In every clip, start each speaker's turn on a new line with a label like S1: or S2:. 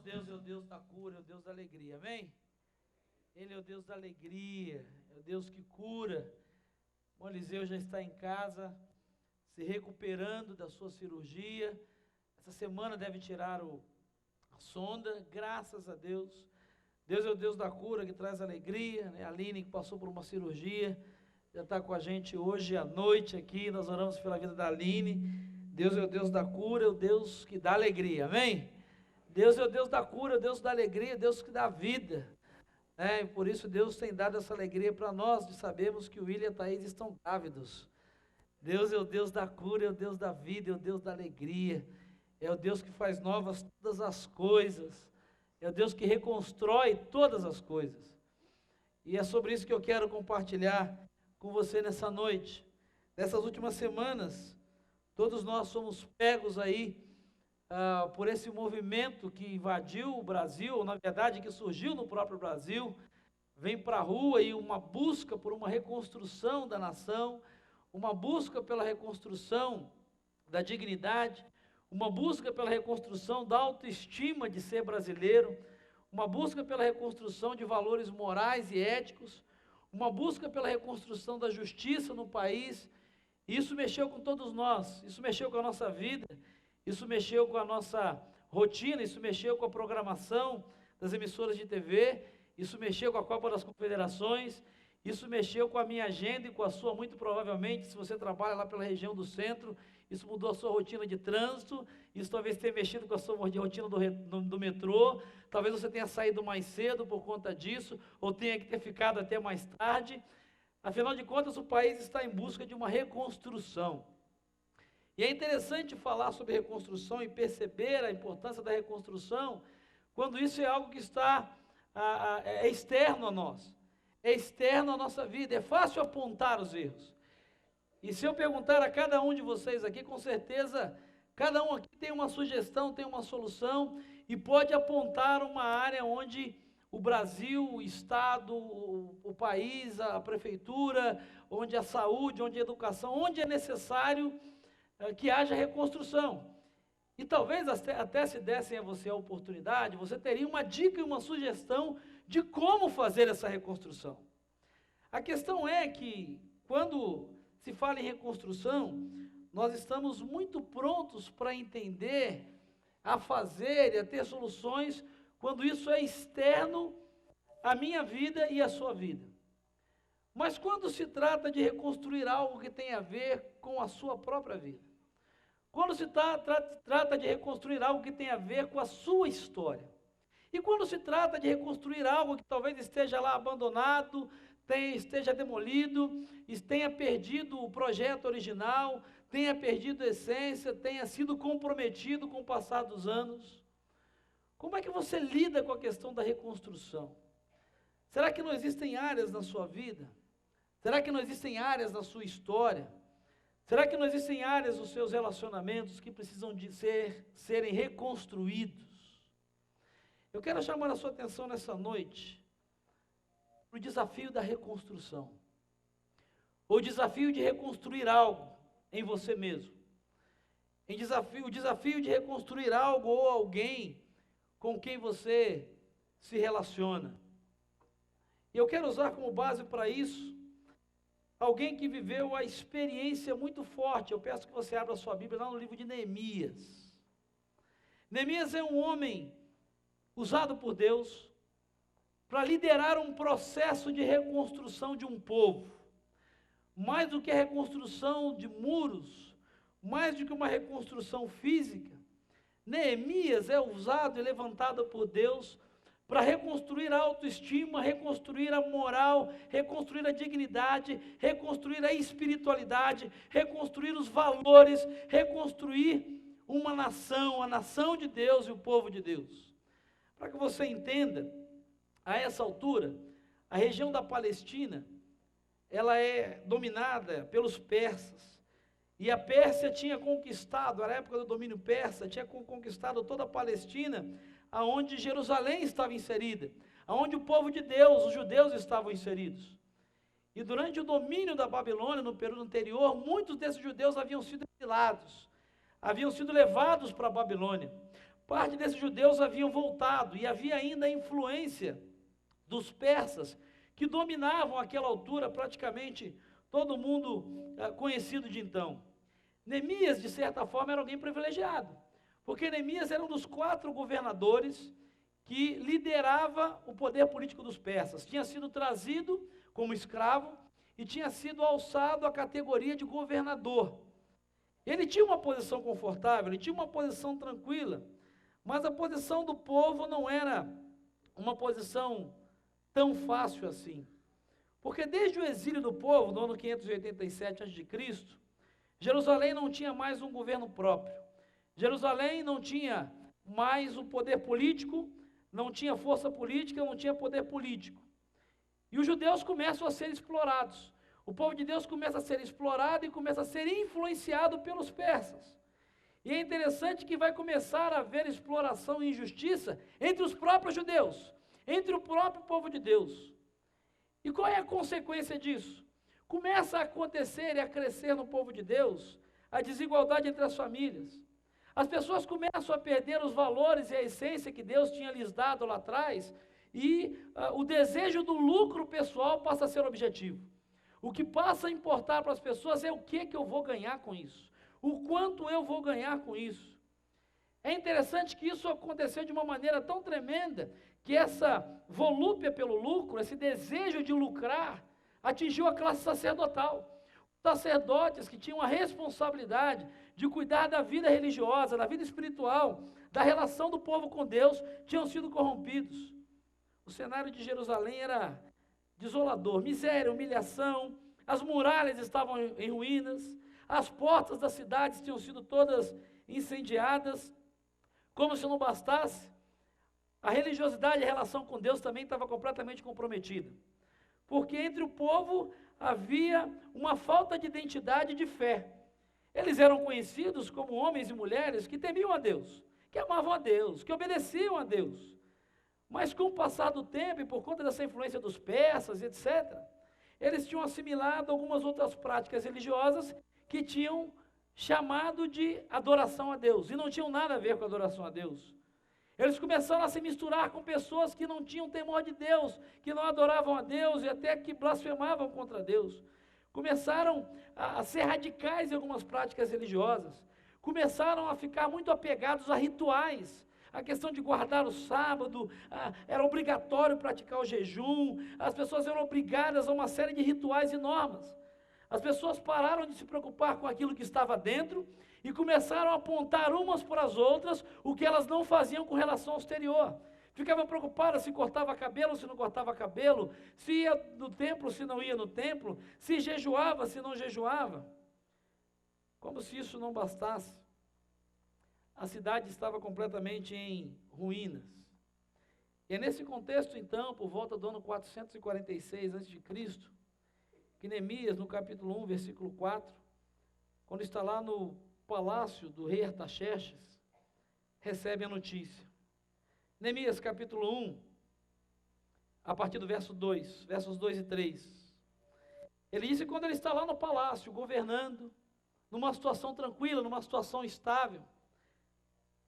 S1: Deus é o Deus da cura, é o Deus da alegria, amém? Ele é o Deus da alegria, é o Deus que cura. O Eliseu já está em casa, se recuperando da sua cirurgia. Essa semana deve tirar a sonda, graças a Deus. Deus é o Deus da cura, que traz alegria, né? A Aline, que passou por uma cirurgia, já está com a gente hoje à noite aqui. Nós oramos pela vida da Aline. Deus é o Deus da cura, é o Deus que dá alegria, amém? Deus é o Deus da cura, é o Deus da alegria, é o Deus que dá vida. E por isso Deus tem dado essa alegria para nós, de sabermos que o William e a Thaís estão grávidos. Deus é o Deus da cura, é o Deus da vida, é o Deus da alegria, é o Deus que faz novas todas as coisas, é o Deus que reconstrói todas as coisas. E é sobre isso que eu quero compartilhar com você nessa noite. Nessas últimas semanas, todos nós somos pegos aí por esse movimento que invadiu o Brasil, ou na verdade que surgiu no próprio Brasil, vem para a rua e uma busca por uma reconstrução da nação, uma busca pela reconstrução da dignidade, uma busca pela reconstrução da autoestima de ser brasileiro, uma busca pela reconstrução de valores morais e éticos, uma busca pela reconstrução da justiça no país. Isso mexeu com todos nós, isso mexeu com a nossa vida, isso mexeu com a nossa rotina, isso mexeu com a programação das emissoras de TV, isso mexeu com a Copa das Confederações, isso mexeu com a minha agenda e com a sua, muito provavelmente, se você trabalha lá pela região do centro, isso mudou a sua rotina de trânsito, isso talvez tenha mexido com a sua rotina do metrô, talvez você tenha saído mais cedo por conta disso, ou tenha que ter ficado até mais tarde. Afinal de contas, o país está em busca de uma reconstrução. E é interessante falar sobre reconstrução e perceber a importância da reconstrução, quando isso é algo que está é externo a nós, é externo à nossa vida. É fácil apontar os erros. E se eu perguntar a cada um de vocês aqui, com certeza, cada um aqui tem uma sugestão, tem uma solução, e pode apontar uma área onde o Brasil, o Estado, o país, a prefeitura, onde a saúde, onde a educação, onde é necessário que haja reconstrução. E talvez até se dessem a você a oportunidade, você teria uma dica e uma sugestão de como fazer essa reconstrução. A questão é que, quando se fala em reconstrução, nós estamos muito prontos para entender, a fazer e a ter soluções, quando isso é externo à minha vida e à sua vida. Mas quando se trata de reconstruir algo que tem a ver com a sua própria vida, quando se trata de reconstruir algo que tem a ver com a sua história, e quando se trata de reconstruir algo que talvez esteja lá abandonado, esteja demolido, tenha perdido o projeto original, tenha perdido a essência, tenha sido comprometido com o passar dos anos, como é que você lida com a questão da reconstrução? Será que não existem áreas na sua vida? Será que não existem áreas na sua história? Será que não existem áreas nos seus relacionamentos que precisam de serem reconstruídos? Eu quero chamar a sua atenção nessa noite para o desafio da reconstrução, ou o desafio de reconstruir algo em você mesmo, o desafio de reconstruir algo ou alguém com quem você se relaciona. E eu quero usar como base para isso alguém que viveu a experiência muito forte. Eu peço que você abra a sua Bíblia lá no livro de Neemias. Neemias é um homem usado por Deus para liderar um processo de reconstrução de um povo. Mais do que a reconstrução de muros, mais do que uma reconstrução física, Neemias é usado e levantado por Deus para reconstruir a autoestima, reconstruir a moral, reconstruir a dignidade, reconstruir a espiritualidade, reconstruir os valores, reconstruir uma nação, a nação de Deus e o povo de Deus. Para que você entenda, a essa altura, a região da Palestina, ela é dominada pelos persas. E a Pérsia tinha conquistado, na época do domínio persa, tinha conquistado toda a Palestina, aonde Jerusalém estava inserida, aonde o povo de Deus, os judeus, estavam inseridos. E durante o domínio da Babilônia, no período anterior, muitos desses judeus haviam sido exilados, haviam sido levados para a Babilônia. parte desses judeus haviam voltado, e havia ainda a influência dos persas, que dominavam àquela altura praticamente todo mundo conhecido de então. Neemias, de certa forma, era alguém privilegiado, porque Neemias era um dos 4 governadores que liderava o poder político dos persas. Tinha sido trazido como escravo e tinha sido alçado à categoria de governador. Ele tinha uma posição confortável, ele tinha uma posição tranquila, mas a posição do povo não era uma posição tão fácil assim. Porque desde o exílio do povo, no ano 587 a.C., Jerusalém não tinha mais um governo próprio. Jerusalém não tinha mais o poder político, não tinha força política, não tinha poder político. E os judeus começam a ser explorados. O povo de Deus começa a ser explorado e começa a ser influenciado pelos persas. E é interessante que vai começar a haver exploração e injustiça entre os próprios judeus, entre o próprio povo de Deus. E qual é a consequência disso? Começa a acontecer e a crescer no povo de Deus a desigualdade entre as famílias. As pessoas começam a perder os valores e a essência que Deus tinha lhes dado lá atrás, e o desejo do lucro pessoal passa a ser objetivo. O que passa a importar para as pessoas é o que eu vou ganhar com isso, o quanto eu vou ganhar com isso. É interessante que isso aconteceu de uma maneira tão tremenda, que essa volúpia pelo lucro, esse desejo de lucrar, atingiu a classe sacerdotal. Os sacerdotes que tinham a responsabilidade de cuidar da vida religiosa, da vida espiritual, da relação do povo com Deus, tinham sido corrompidos. O cenário de Jerusalém era desolador, miséria, humilhação, as muralhas estavam em ruínas, as portas das cidades tinham sido todas incendiadas. Como se não bastasse, a religiosidade e a relação com Deus também estava completamente comprometida. Porque entre o povo havia uma falta de identidade e de fé. Eles eram conhecidos como homens e mulheres que temiam a Deus, que amavam a Deus, que obedeciam a Deus. Mas com o passar do tempo e por conta dessa influência dos persas, etc., eles tinham assimilado algumas outras práticas religiosas que tinham chamado de adoração a Deus, e não tinham nada a ver com adoração a Deus. Eles começaram a se misturar com pessoas que não tinham temor de Deus, que não adoravam a Deus e até que blasfemavam contra Deus. Começaram a ser radicais em algumas práticas religiosas. Começaram a ficar muito apegados a rituais. A questão de guardar o sábado, era obrigatório praticar o jejum, as pessoas eram obrigadas a uma série de rituais e normas. As pessoas pararam de se preocupar com aquilo que estava dentro e começaram a apontar umas para as outras o que elas não faziam com relação ao exterior. Ficavam preocupadas se cortava cabelo, se não cortava cabelo, se ia no templo, se não ia no templo, se jejuava, se não jejuava. Como se isso não bastasse, a cidade estava completamente em ruínas. E é nesse contexto, então, por volta do ano 446 a.C., que Neemias, no capítulo 1, versículo 4, quando está lá no palácio do rei Artaxerxes, recebe a notícia. Neemias, capítulo 1, a partir do versos 2 e 3. Ele disse que quando ele está lá no palácio, governando, numa situação tranquila, numa situação estável.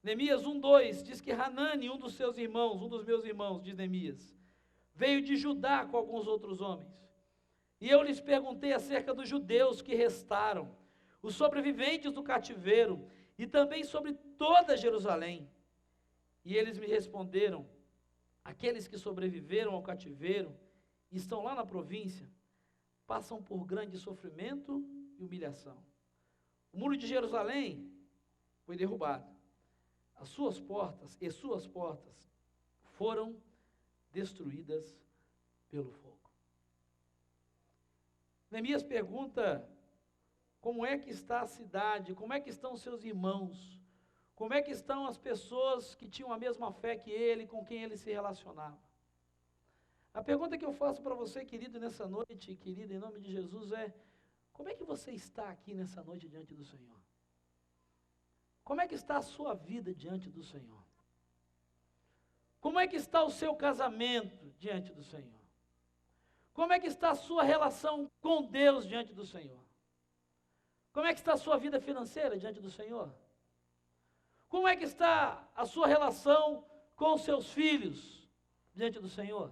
S1: Neemias 1, 2, diz que Hanani, um dos meus irmãos, diz Neemias, veio de Judá com alguns outros homens. E eu lhes perguntei acerca dos judeus que restaram, os sobreviventes do cativeiro, e também sobre toda Jerusalém. E eles me responderam, aqueles que sobreviveram ao cativeiro, e estão lá na província, passam por grande sofrimento e humilhação. O muro de Jerusalém foi derrubado. As suas portas foram destruídas pelo fogo. Neemias pergunta, como é que está a cidade, como é que estão os seus irmãos, como é que estão as pessoas que tinham a mesma fé que ele, com quem ele se relacionava. A pergunta que eu faço para você, querido, nessa noite, querida, em nome de Jesus, é, como é que você está aqui nessa noite diante do Senhor? Como é que está a sua vida diante do Senhor? Como é que está o seu casamento diante do Senhor? Como é que está a sua relação com Deus diante do Senhor? Como é que está a sua vida financeira diante do Senhor? Como é que está a sua relação com os seus filhos diante do Senhor?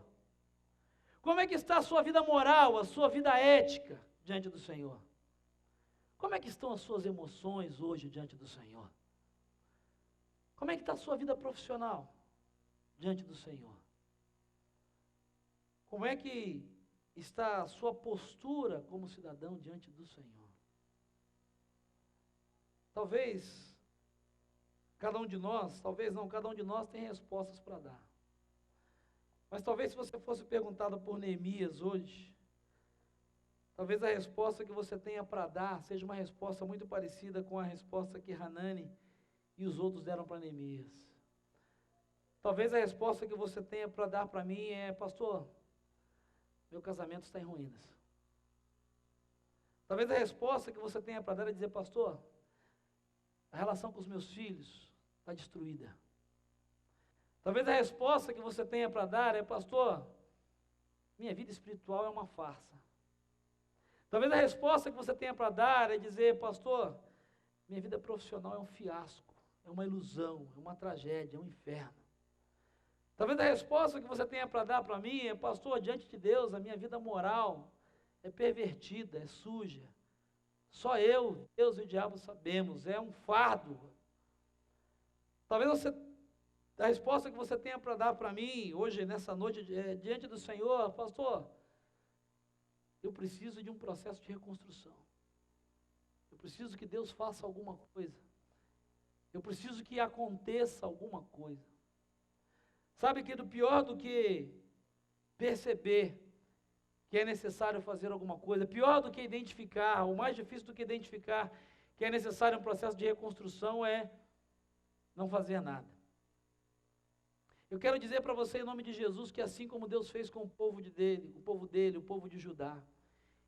S1: Como é que está a sua vida moral, a sua vida ética diante do Senhor? Como é que estão as suas emoções hoje diante do Senhor? Como é que está a sua vida profissional diante do Senhor? Como é que está a sua postura como cidadão diante do Senhor? Talvez, cada um de nós, talvez não, cada um de nós tem respostas para dar. Mas talvez se você fosse perguntado por Neemias hoje, talvez a resposta que você tenha para dar seja uma resposta muito parecida com a resposta que Hanani e os outros deram para Neemias. Talvez a resposta que você tenha para dar para mim é: pastor, meu casamento está em ruínas. Talvez a resposta que você tenha para dar é dizer: pastor, a relação com os meus filhos está destruída. Talvez a resposta que você tenha para dar é: pastor, minha vida espiritual é uma farsa. Talvez a resposta que você tenha para dar é dizer: pastor, minha vida profissional é um fiasco, é uma ilusão, é uma tragédia, é um inferno. Talvez a resposta que você tenha para dar para mim é: pastor, diante de Deus, a minha vida moral é pervertida, é suja. Só eu, Deus e o diabo sabemos, é um fardo. Talvez a resposta que você tenha para dar para mim hoje, nessa noite, diante do Senhor: pastor, eu preciso de um processo de reconstrução. Eu preciso que Deus faça alguma coisa. Eu preciso que aconteça alguma coisa. Sabe que pior do que perceber que é necessário fazer alguma coisa, pior do que identificar, o mais difícil do que identificar que é necessário um processo de reconstrução é não fazer nada. Eu quero dizer para você, em nome de Jesus, que assim como Deus fez com o povo dele, o povo de Judá,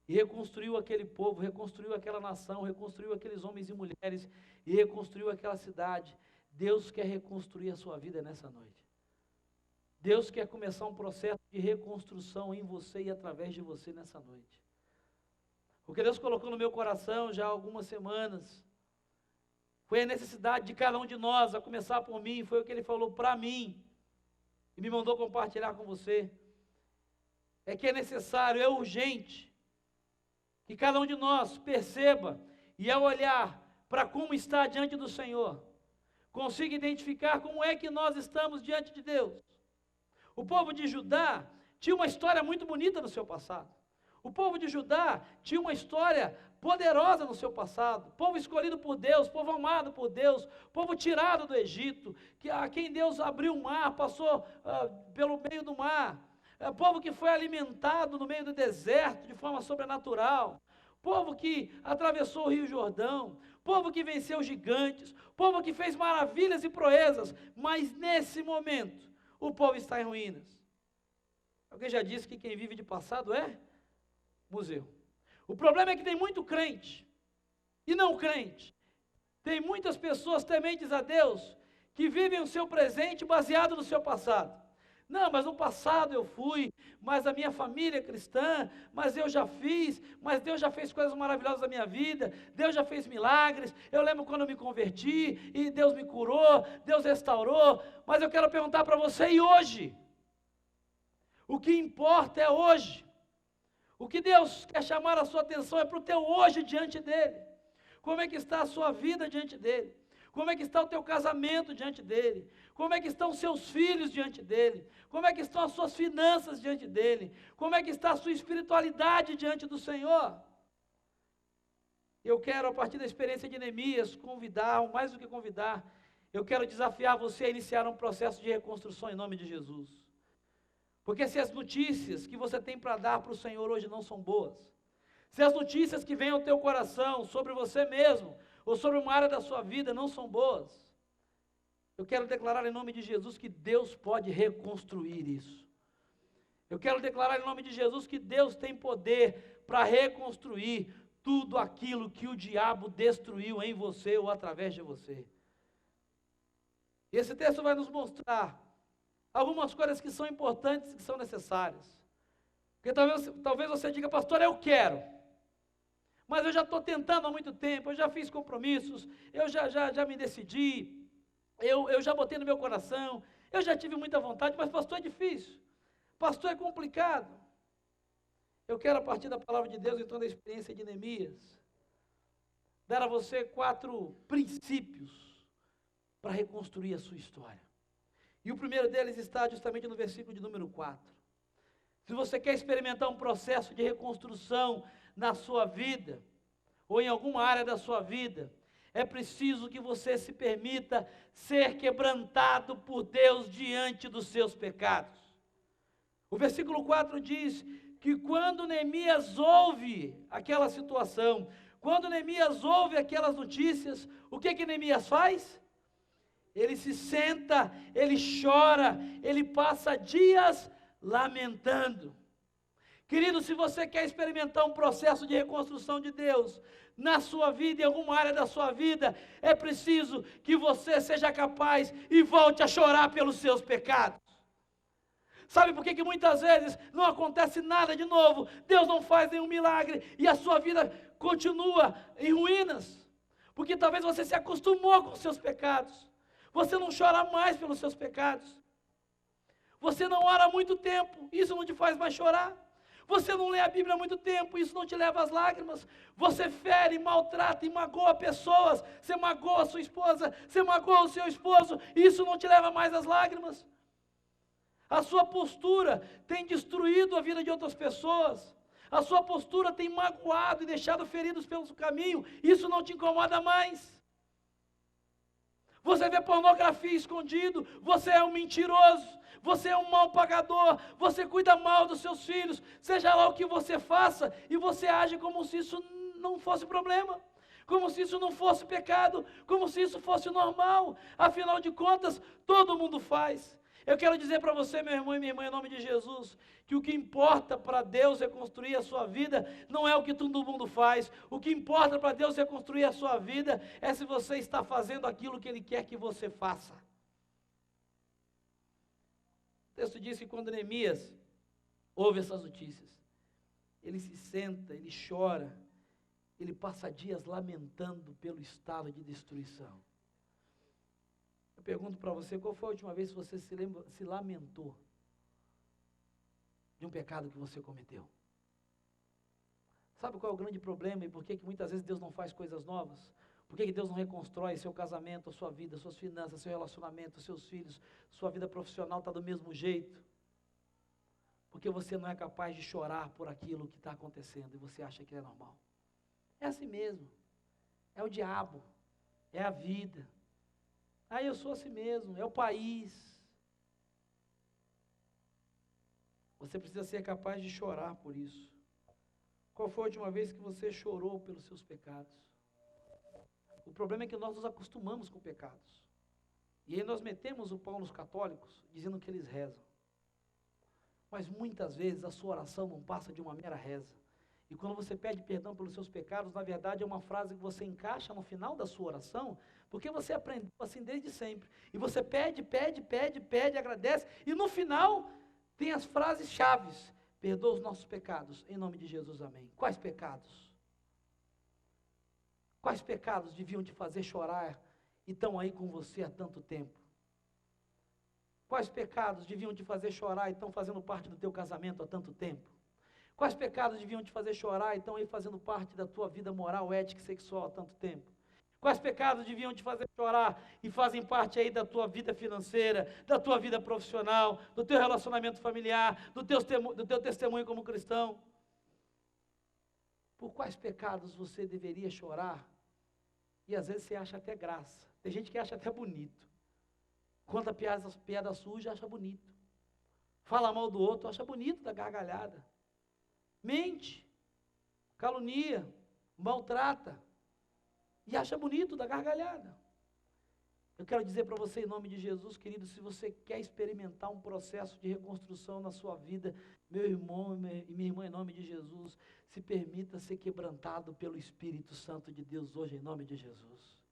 S1: e reconstruiu aquele povo, reconstruiu aquela nação, reconstruiu aqueles homens e mulheres, e reconstruiu aquela cidade, Deus quer reconstruir a sua vida nessa noite. Deus quer começar um processo de reconstrução em você e através de você nessa noite. O que Deus colocou no meu coração já há algumas semanas foi a necessidade de cada um de nós, a começar por mim, foi o que Ele falou para mim e me mandou compartilhar com você. É que é necessário, é urgente, que cada um de nós perceba e ao olhar para como está diante do Senhor, consiga identificar como é que nós estamos diante de Deus. O povo de Judá tinha uma história muito bonita no seu passado. O povo de Judá tinha uma história poderosa no seu passado. Povo escolhido por Deus, povo amado por Deus, povo tirado do Egito, a quem Deus abriu o mar, passou pelo meio do mar. Povo que foi alimentado no meio do deserto de forma sobrenatural. Povo que atravessou o Rio Jordão. Povo que venceu gigantes. Povo que fez maravilhas e proezas. Mas nesse momento, o povo está em ruínas. Alguém já disse que quem vive de passado é museu. O problema é que tem muito crente e não crente. Tem muitas pessoas tementes a Deus que vivem o seu presente baseado no seu passado. Não, mas no passado eu fui, mas a minha família é cristã, mas eu já fiz, mas Deus já fez coisas maravilhosas na minha vida, Deus já fez milagres, eu lembro quando eu me converti, e Deus me curou, Deus restaurou, mas eu quero perguntar para você, e hoje? O que importa é hoje. O que Deus quer chamar a sua atenção é para o teu hoje diante dEle. Como é que está a sua vida diante dEle? Como é que está o teu casamento diante dEle? Como é que estão os seus filhos diante dEle? Como é que estão as suas finanças diante dEle? Como é que está a sua espiritualidade diante do Senhor? Eu quero, a partir da experiência de Neemias, convidar, ou mais do que convidar, eu quero desafiar você a iniciar um processo de reconstrução em nome de Jesus. Porque se as notícias que você tem para dar para o Senhor hoje não são boas, se as notícias que vêm ao teu coração sobre você mesmo, ou sobre uma área da sua vida não são boas, eu quero declarar em nome de Jesus que Deus pode reconstruir isso. Eu quero declarar em nome de Jesus que Deus tem poder para reconstruir tudo aquilo que o diabo destruiu em você ou através de você. Esse texto vai nos mostrar algumas coisas que são importantes e que são necessárias. Porque talvez você diga: pastor, eu quero, mas eu já estou tentando há muito tempo, eu já fiz compromissos, eu já me decidi, eu já botei no meu coração, eu já tive muita vontade, mas pastor é difícil, pastor é complicado. Eu quero, a partir da palavra de Deus, então, da experiência de Neemias, dar a você 4 princípios para reconstruir a sua história. E o primeiro deles está justamente no versículo de número 4. Se você quer experimentar um processo de reconstrução na sua vida, ou em alguma área da sua vida, é preciso que você se permita ser quebrantado por Deus diante dos seus pecados. O versículo 4 diz que quando Neemias ouve aquela situação, quando Neemias ouve aquelas notícias, o que Neemias faz? Ele se senta, ele chora, ele passa dias lamentando. Querido, se você quer experimentar um processo de reconstrução de Deus na sua vida, em alguma área da sua vida, é preciso que você seja capaz e volte a chorar pelos seus pecados. Sabe por que muitas vezes não acontece nada de novo? Deus não faz nenhum milagre e a sua vida continua em ruínas. Porque talvez você se acostumou com os seus pecados. Você não chora mais pelos seus pecados. Você não ora há muito tempo, isso não te faz mais chorar. Você não lê a Bíblia há muito tempo, isso não te leva às lágrimas. Você fere, maltrata e magoa pessoas. Você magoa a sua esposa, você magoa o seu esposo, isso não te leva mais às lágrimas. A sua postura tem destruído a vida de outras pessoas. A sua postura tem magoado e deixado feridos pelo caminho, isso não te incomoda mais. Você vê pornografia escondido, você é um mentiroso, você é um mau pagador, você cuida mal dos seus filhos, seja lá o que você faça, e você age como se isso não fosse problema, como se isso não fosse pecado, como se isso fosse normal. Afinal de contas, todo mundo faz. Eu quero dizer para você, meu irmão e minha irmã, em nome de Jesus, que o que importa para Deus reconstruir a sua vida não é o que todo mundo faz. O que importa para Deus reconstruir a sua vida é se você está fazendo aquilo que Ele quer que você faça. O texto diz que quando Neemias ouve essas notícias, ele se senta, ele chora, ele passa dias lamentando pelo estado de destruição. Eu pergunto para você, qual foi a última vez que você se lamentou de um pecado que você cometeu? Sabe qual é o grande problema e por que muitas vezes Deus não faz coisas novas? Por que Deus não reconstrói seu casamento, a sua vida, suas finanças, seu relacionamento, seus filhos, sua vida profissional está do mesmo jeito? Porque você não é capaz de chorar por aquilo que está acontecendo e você acha que é normal. É assim mesmo, é o diabo, é a vida. Eu sou assim mesmo, é o país. Você precisa ser capaz de chorar por isso. Qual foi a última vez que você chorou pelos seus pecados? O problema é que nós nos acostumamos com pecados. E aí nós metemos o pau nos católicos, dizendo que eles rezam. Mas muitas vezes a sua oração não passa de uma mera reza. E quando você pede perdão pelos seus pecados, na verdade é uma frase que você encaixa no final da sua oração, porque você aprendeu assim desde sempre. E você pede, agradece, e no final tem as frases chaves. Perdoa os nossos pecados, em nome de Jesus, amém. Quais pecados? Quais pecados deviam te fazer chorar e estão aí com você há tanto tempo? Quais pecados deviam te fazer chorar e estão fazendo parte do teu casamento há tanto tempo? Quais pecados deviam te fazer chorar e estão aí fazendo parte da tua vida moral, ética e sexual há tanto tempo? Quais pecados deviam te fazer chorar e fazem parte aí da tua vida financeira, da tua vida profissional, do teu relacionamento familiar, do teu testemunho como cristão? Por quais pecados você deveria chorar? E às vezes você acha até graça. Tem gente que acha até bonito. Conta piada suja, acha bonito. Fala mal do outro, acha bonito da gargalhada. Mente, calunia, maltrata e acha bonito da gargalhada. Eu quero dizer para você em nome de Jesus, querido, se você quer experimentar um processo de reconstrução na sua vida, meu irmão e minha irmã, em nome de Jesus, se permita ser quebrantado pelo Espírito Santo de Deus hoje, em nome de Jesus.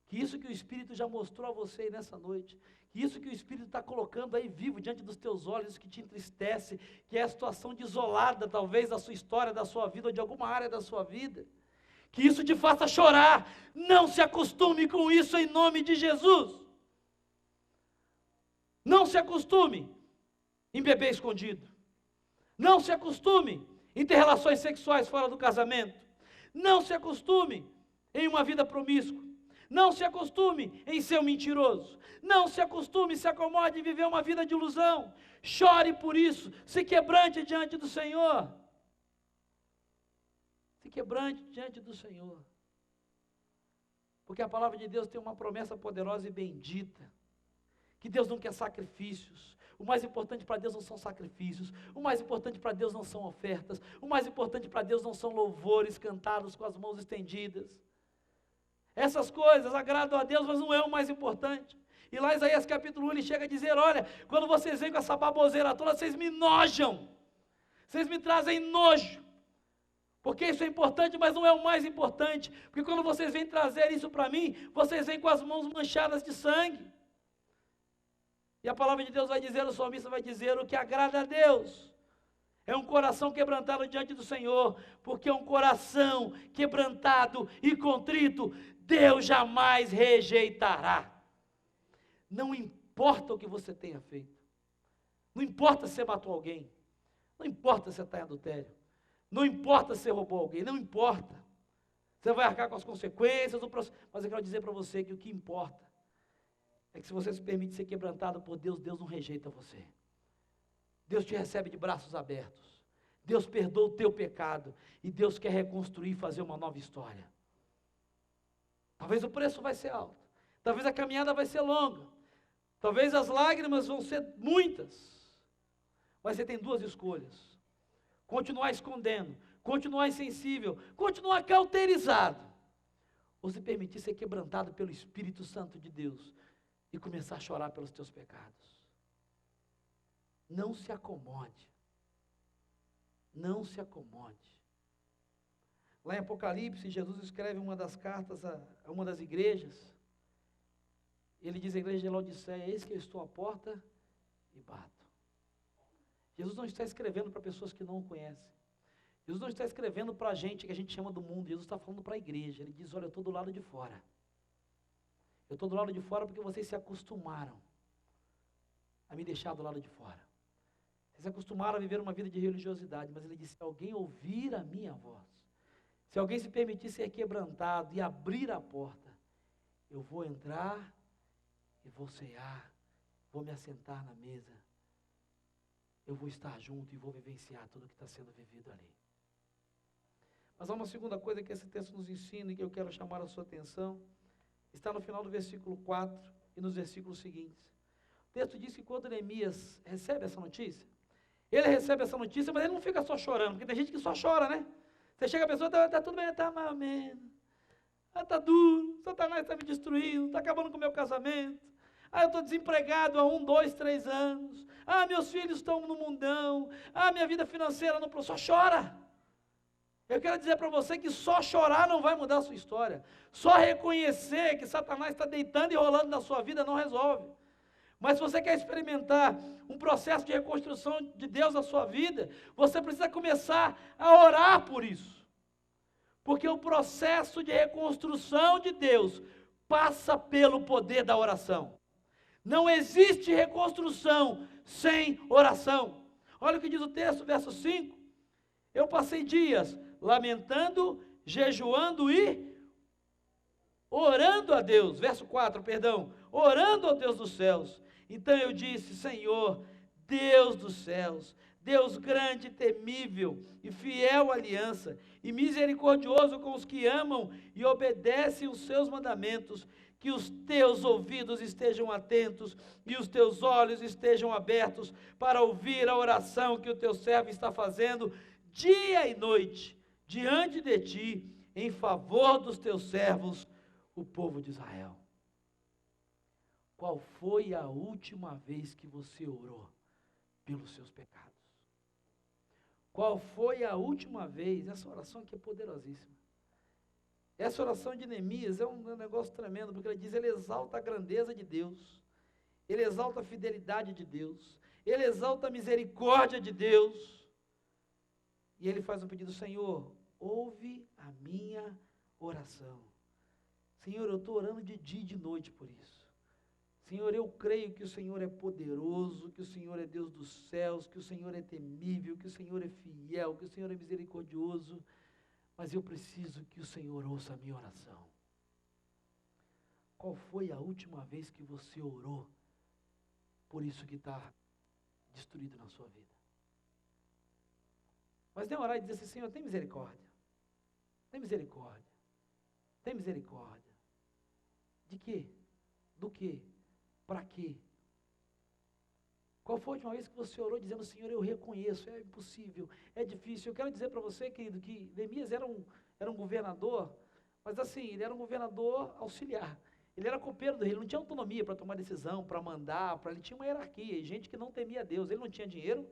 S1: Que isso que o Espírito já mostrou a você nessa noite, que isso que o Espírito está colocando aí vivo diante dos teus olhos, isso que te entristece, que é a situação de isolada, talvez, da sua história, da sua vida, ou de alguma área da sua vida, que isso te faça chorar. Não se acostume com isso em nome de Jesus. Não se acostume em beber escondido. Não se acostume em ter relações sexuais fora do casamento. Não se acostume em uma vida promíscua. Não se acostume em ser um mentiroso. Não se acostume, se acomode em viver uma vida de ilusão. Chore por isso. Se quebrante diante do Senhor. Se quebrante diante do Senhor. Porque a palavra de Deus tem uma promessa poderosa e bendita. Que Deus não quer sacrifícios. O mais importante para Deus não são sacrifícios. O mais importante para Deus não são ofertas. O mais importante para Deus não são louvores cantados com as mãos estendidas. Essas coisas agradam a Deus, mas não é o mais importante. E lá em Isaías capítulo 1 ele chega a dizer, olha, quando vocês vêm com essa baboseira toda, vocês me nojam. Vocês me trazem nojo. Porque isso é importante, mas não é o mais importante. Porque quando vocês vêm trazer isso para mim, vocês vêm com as mãos manchadas de sangue. E a palavra de Deus vai dizer, o salmista vai dizer, o que agrada a Deus é um coração quebrantado diante do Senhor, porque um coração quebrantado e contrito, Deus jamais rejeitará. Não importa o que você tenha feito, não importa se você matou alguém, não importa se você está em adultério, não importa se você roubou alguém, não importa, você vai arcar com as consequências do processo, mas eu quero dizer para você que o que importa, é que se você se permite ser quebrantado por Deus, Deus não rejeita você. Deus te recebe de braços abertos. Deus perdoa o teu pecado. E Deus quer reconstruir e fazer uma nova história. Talvez o preço vai ser alto. Talvez a caminhada vai ser longa. Talvez as lágrimas vão ser muitas. Mas você tem duas escolhas. Continuar escondendo. Continuar insensível. Continuar cauterizado. Ou se permitir ser quebrantado pelo Espírito Santo de Deus. E começar a chorar pelos teus pecados. Não se acomode. Não se acomode. Lá em Apocalipse, Jesus escreve uma das cartas a uma das igrejas. Ele diz à igreja de Laodiceia, eis que eu estou à porta e bato. Jesus não está escrevendo para pessoas que não o conhecem. Jesus não está escrevendo para a gente que a gente chama do mundo. Jesus está falando para a igreja. Ele diz, olha, eu estou do lado de fora. Eu estou do lado de fora porque vocês se acostumaram a me deixar do lado de fora. Vocês se acostumaram a viver uma vida de religiosidade, mas ele disse, se alguém ouvir a minha voz, se alguém se permitir ser quebrantado e abrir a porta, eu vou entrar e vou cear, vou me assentar na mesa, eu vou estar junto e vou vivenciar tudo o que está sendo vivido ali. Mas há uma segunda coisa que esse texto nos ensina e que eu quero chamar a sua atenção, está no final do versículo 4 e nos versículos seguintes. O texto diz que quando Neemias recebe essa notícia, ele recebe essa notícia, mas ele não fica só chorando, porque tem gente que só chora, né? Você chega a pessoa, está tudo bem, está mais ou menos. Está duro, Satanás está me destruindo, está acabando com o meu casamento. Eu estou desempregado há 1, 2, 3 anos. Meus filhos estão no mundão. Minha vida financeira não... Só chora. Eu quero dizer para você que só chorar não vai mudar a sua história. Só reconhecer que Satanás está deitando e rolando na sua vida não resolve. Mas se você quer experimentar um processo de reconstrução de Deus na sua vida, você precisa começar a orar por isso. Porque o processo de reconstrução de Deus passa pelo poder da oração. Não existe reconstrução sem oração. Olha o que diz o texto, verso 5. Eu passei dias lamentando, jejuando e orando a Deus. Verso 4, perdão. Orando ao Deus dos céus. Então eu disse, Senhor, Deus dos céus, Deus grande e temível e fiel à aliança, e misericordioso com os que amam e obedecem os seus mandamentos, que os teus ouvidos estejam atentos e os teus olhos estejam abertos para ouvir a oração que o teu servo está fazendo dia e noite diante de ti, em favor dos teus servos, o povo de Israel. Qual foi a última vez que você orou pelos seus pecados? Qual foi a última vez? Essa oração aqui é poderosíssima. Essa oração de Neemias é um negócio tremendo, porque ele exalta a grandeza de Deus, ele exalta a fidelidade de Deus, ele exalta a misericórdia de Deus, e ele faz um pedido, Senhor, ouve a minha oração. Senhor, eu estou orando de dia e de noite por isso. Senhor, eu creio que o Senhor é poderoso, que o Senhor é Deus dos céus, que o Senhor é temível, que o Senhor é fiel, que o Senhor é misericordioso, mas eu preciso que o Senhor ouça a minha oração. Qual foi a última vez que você orou por isso que está destruído na sua vida? Mas nem orar e dizer assim, Senhor, tem misericórdia. Tem misericórdia. Tem misericórdia. De quê? Do quê? Para quê? Qual foi a última vez que você orou dizendo, Senhor, eu reconheço, é impossível, é difícil. Eu quero dizer para você, querido, que Neemias era um governador, mas assim, ele era um governador auxiliar. Ele era copeiro do rei, ele não tinha autonomia para tomar decisão, para mandar, ele tinha uma hierarquia, e gente que não temia a Deus. Ele não tinha dinheiro,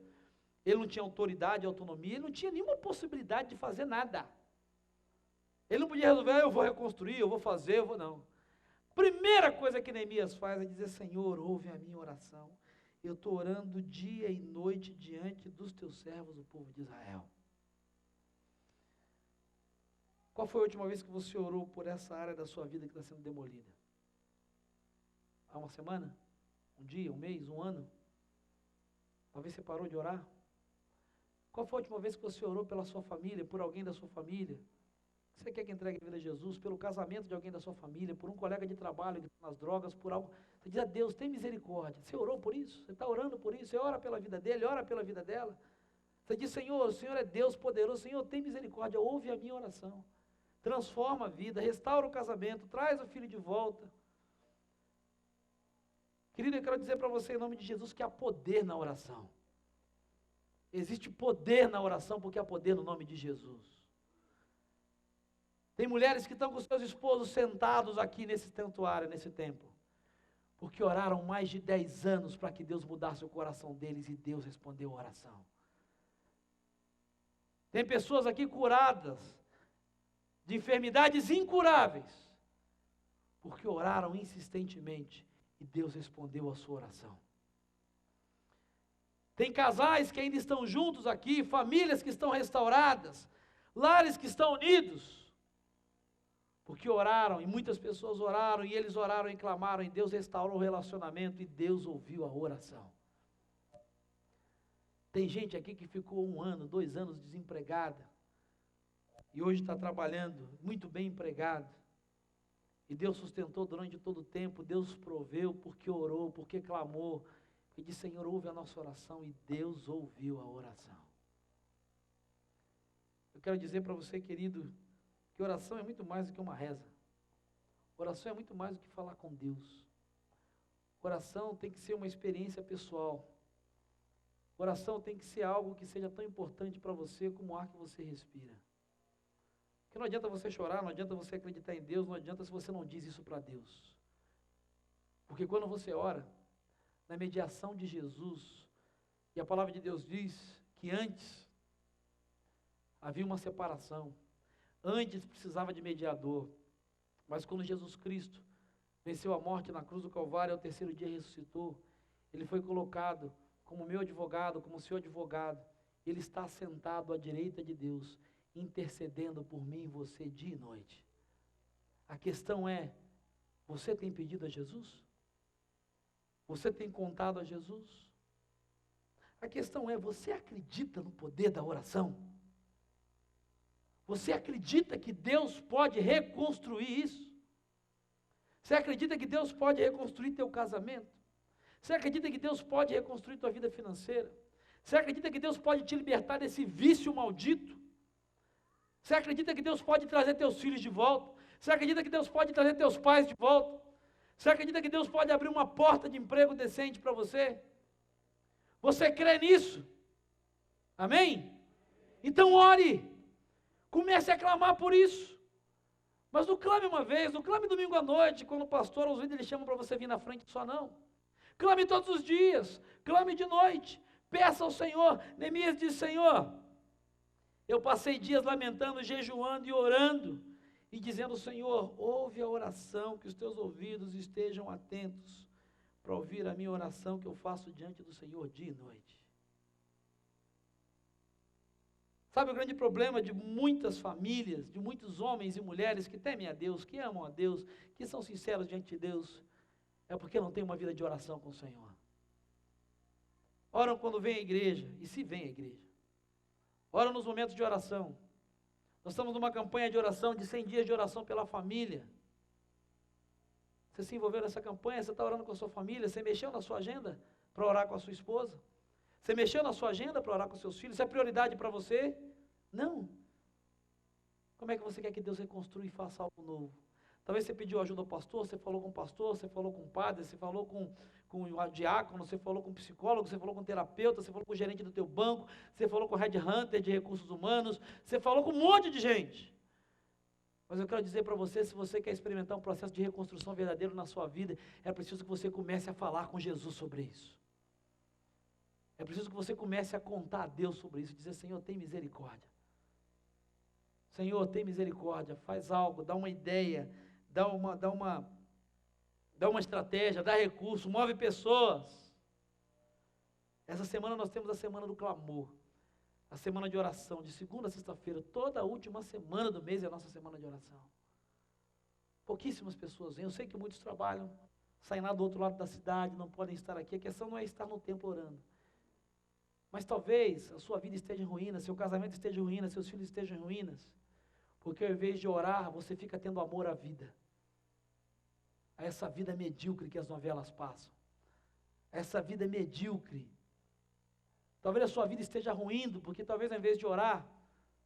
S1: ele não tinha autoridade, autonomia, ele não tinha nenhuma possibilidade de fazer nada. Ele não podia resolver, eu vou reconstruir, eu vou fazer, eu vou não. Primeira coisa que Neemias faz é dizer, Senhor, ouve a minha oração. Eu estou orando dia e noite diante dos teus servos, o povo de Israel. Qual foi a última vez que você orou por essa área da sua vida que está sendo demolida? Há uma semana? Um dia, um mês, um ano? Talvez você parou de orar? Qual foi a última vez que você orou pela sua família, por alguém da sua família? Você quer que entregue a vida a Jesus, pelo casamento de alguém da sua família, por um colega de trabalho que está nas drogas, por algo. Você diz a Deus, tem misericórdia. Você orou por isso? Você está orando por isso? Você ora pela vida dele, ora pela vida dela. Você diz, Senhor, o Senhor é Deus poderoso, Senhor, tem misericórdia, ouve a minha oração. Transforma a vida, restaura o casamento, traz o filho de volta. Querido, eu quero dizer para você, em nome de Jesus, que há poder na oração. Existe poder na oração, porque há poder no nome de Jesus. Tem mulheres que estão com seus esposos sentados aqui nesse santuário, nesse templo, porque oraram mais de 10 anos para que Deus mudasse o coração deles e Deus respondeu a oração. Tem pessoas aqui curadas de enfermidades incuráveis, porque oraram insistentemente e Deus respondeu a sua oração. Tem casais que ainda estão juntos aqui, famílias que estão restauradas, lares que estão unidos, porque oraram, e muitas pessoas oraram, e eles oraram e clamaram, e Deus restaurou o relacionamento, e Deus ouviu a oração. Tem gente aqui que ficou 1 ano, 2 anos desempregada, e hoje está trabalhando, muito bem empregado, e Deus sustentou durante todo o tempo, Deus proveu, porque orou, porque clamou, e disse, Senhor, ouve a nossa oração, e Deus ouviu a oração. Eu quero dizer para você, querido, que oração é muito mais do que uma reza. Oração é muito mais do que falar com Deus. Oração tem que ser uma experiência pessoal. Oração tem que ser algo que seja tão importante para você como o ar que você respira. Porque não adianta você chorar, não adianta você acreditar em Deus, não adianta se você não diz isso para Deus. Porque quando você ora, na mediação de Jesus, e a palavra de Deus diz que antes havia uma separação, antes precisava de mediador, mas quando Jesus Cristo venceu a morte na cruz do Calvário, ao 3º dia ressuscitou, ele foi colocado como meu advogado, como seu advogado, ele está sentado à direita de Deus, intercedendo por mim e você dia e noite. A questão é, você tem pedido a Jesus? Você tem contado a Jesus? A questão é, você acredita no poder da oração? Você acredita que Deus pode reconstruir isso? Você acredita que Deus pode reconstruir teu casamento? Você acredita que Deus pode reconstruir tua vida financeira? Você acredita que Deus pode te libertar desse vício maldito? Você acredita que Deus pode trazer teus filhos de volta? Você acredita que Deus pode trazer teus pais de volta? Você acredita que Deus pode abrir uma porta de emprego decente para você? Você crê nisso? Amém? Então ore. Comece a clamar por isso. Mas não clame uma vez, não clame domingo à noite, quando o pastor ou os líderes chamam para você vir na frente só não. Clame todos os dias, clame de noite, peça ao Senhor. Neemias diz, Senhor, eu passei dias lamentando, jejuando e orando, e dizendo, Senhor, ouve a oração, que os teus ouvidos estejam atentos, para ouvir a minha oração que eu faço diante do Senhor dia e noite. Sabe o grande problema de muitas famílias, de muitos homens e mulheres que temem a Deus, que amam a Deus, que são sinceros diante de Deus, é porque não tem uma vida de oração com o Senhor. Oram quando vem à igreja, e se vem à igreja. Oram nos momentos de oração. Nós estamos numa campanha de oração, de 100 dias de oração pela família. Você se envolveu nessa campanha, você está orando com a sua família, você mexeu na sua agenda para orar com a sua esposa? Você mexeu na sua agenda para orar com seus filhos? Isso é prioridade para você? Não. Como é que você quer que Deus reconstrua e faça algo novo? Talvez você pediu ajuda ao pastor, você falou com o pastor, você falou com o padre, você falou com o diácono, você falou com o psicólogo, você falou com o terapeuta, você falou com o gerente do teu banco, você falou com o headhunter de recursos humanos, você falou com um monte de gente. Mas eu quero dizer para você, se você quer experimentar um processo de reconstrução verdadeiro na sua vida, é preciso que você comece a falar com Jesus sobre isso. É preciso que você comece a contar a Deus sobre isso, dizer, Senhor, tem misericórdia. Senhor, tem misericórdia, faz algo, dá uma ideia, dá uma estratégia, dá recurso, move pessoas. Essa semana nós temos a semana do clamor, a semana de oração, de segunda a sexta-feira, toda a última semana do mês é a nossa semana de oração. Pouquíssimas pessoas vêm, eu sei que muitos trabalham, saem lá do outro lado da cidade, não podem estar aqui, a questão não é estar no templo orando. Mas talvez a sua vida esteja em ruínas, seu casamento esteja em ruínas, seus filhos estejam em ruínas, porque ao invés de orar, você fica tendo amor à vida, a essa vida medíocre que as novelas passam, a essa vida medíocre. Talvez a sua vida esteja ruindo, porque talvez ao invés de orar,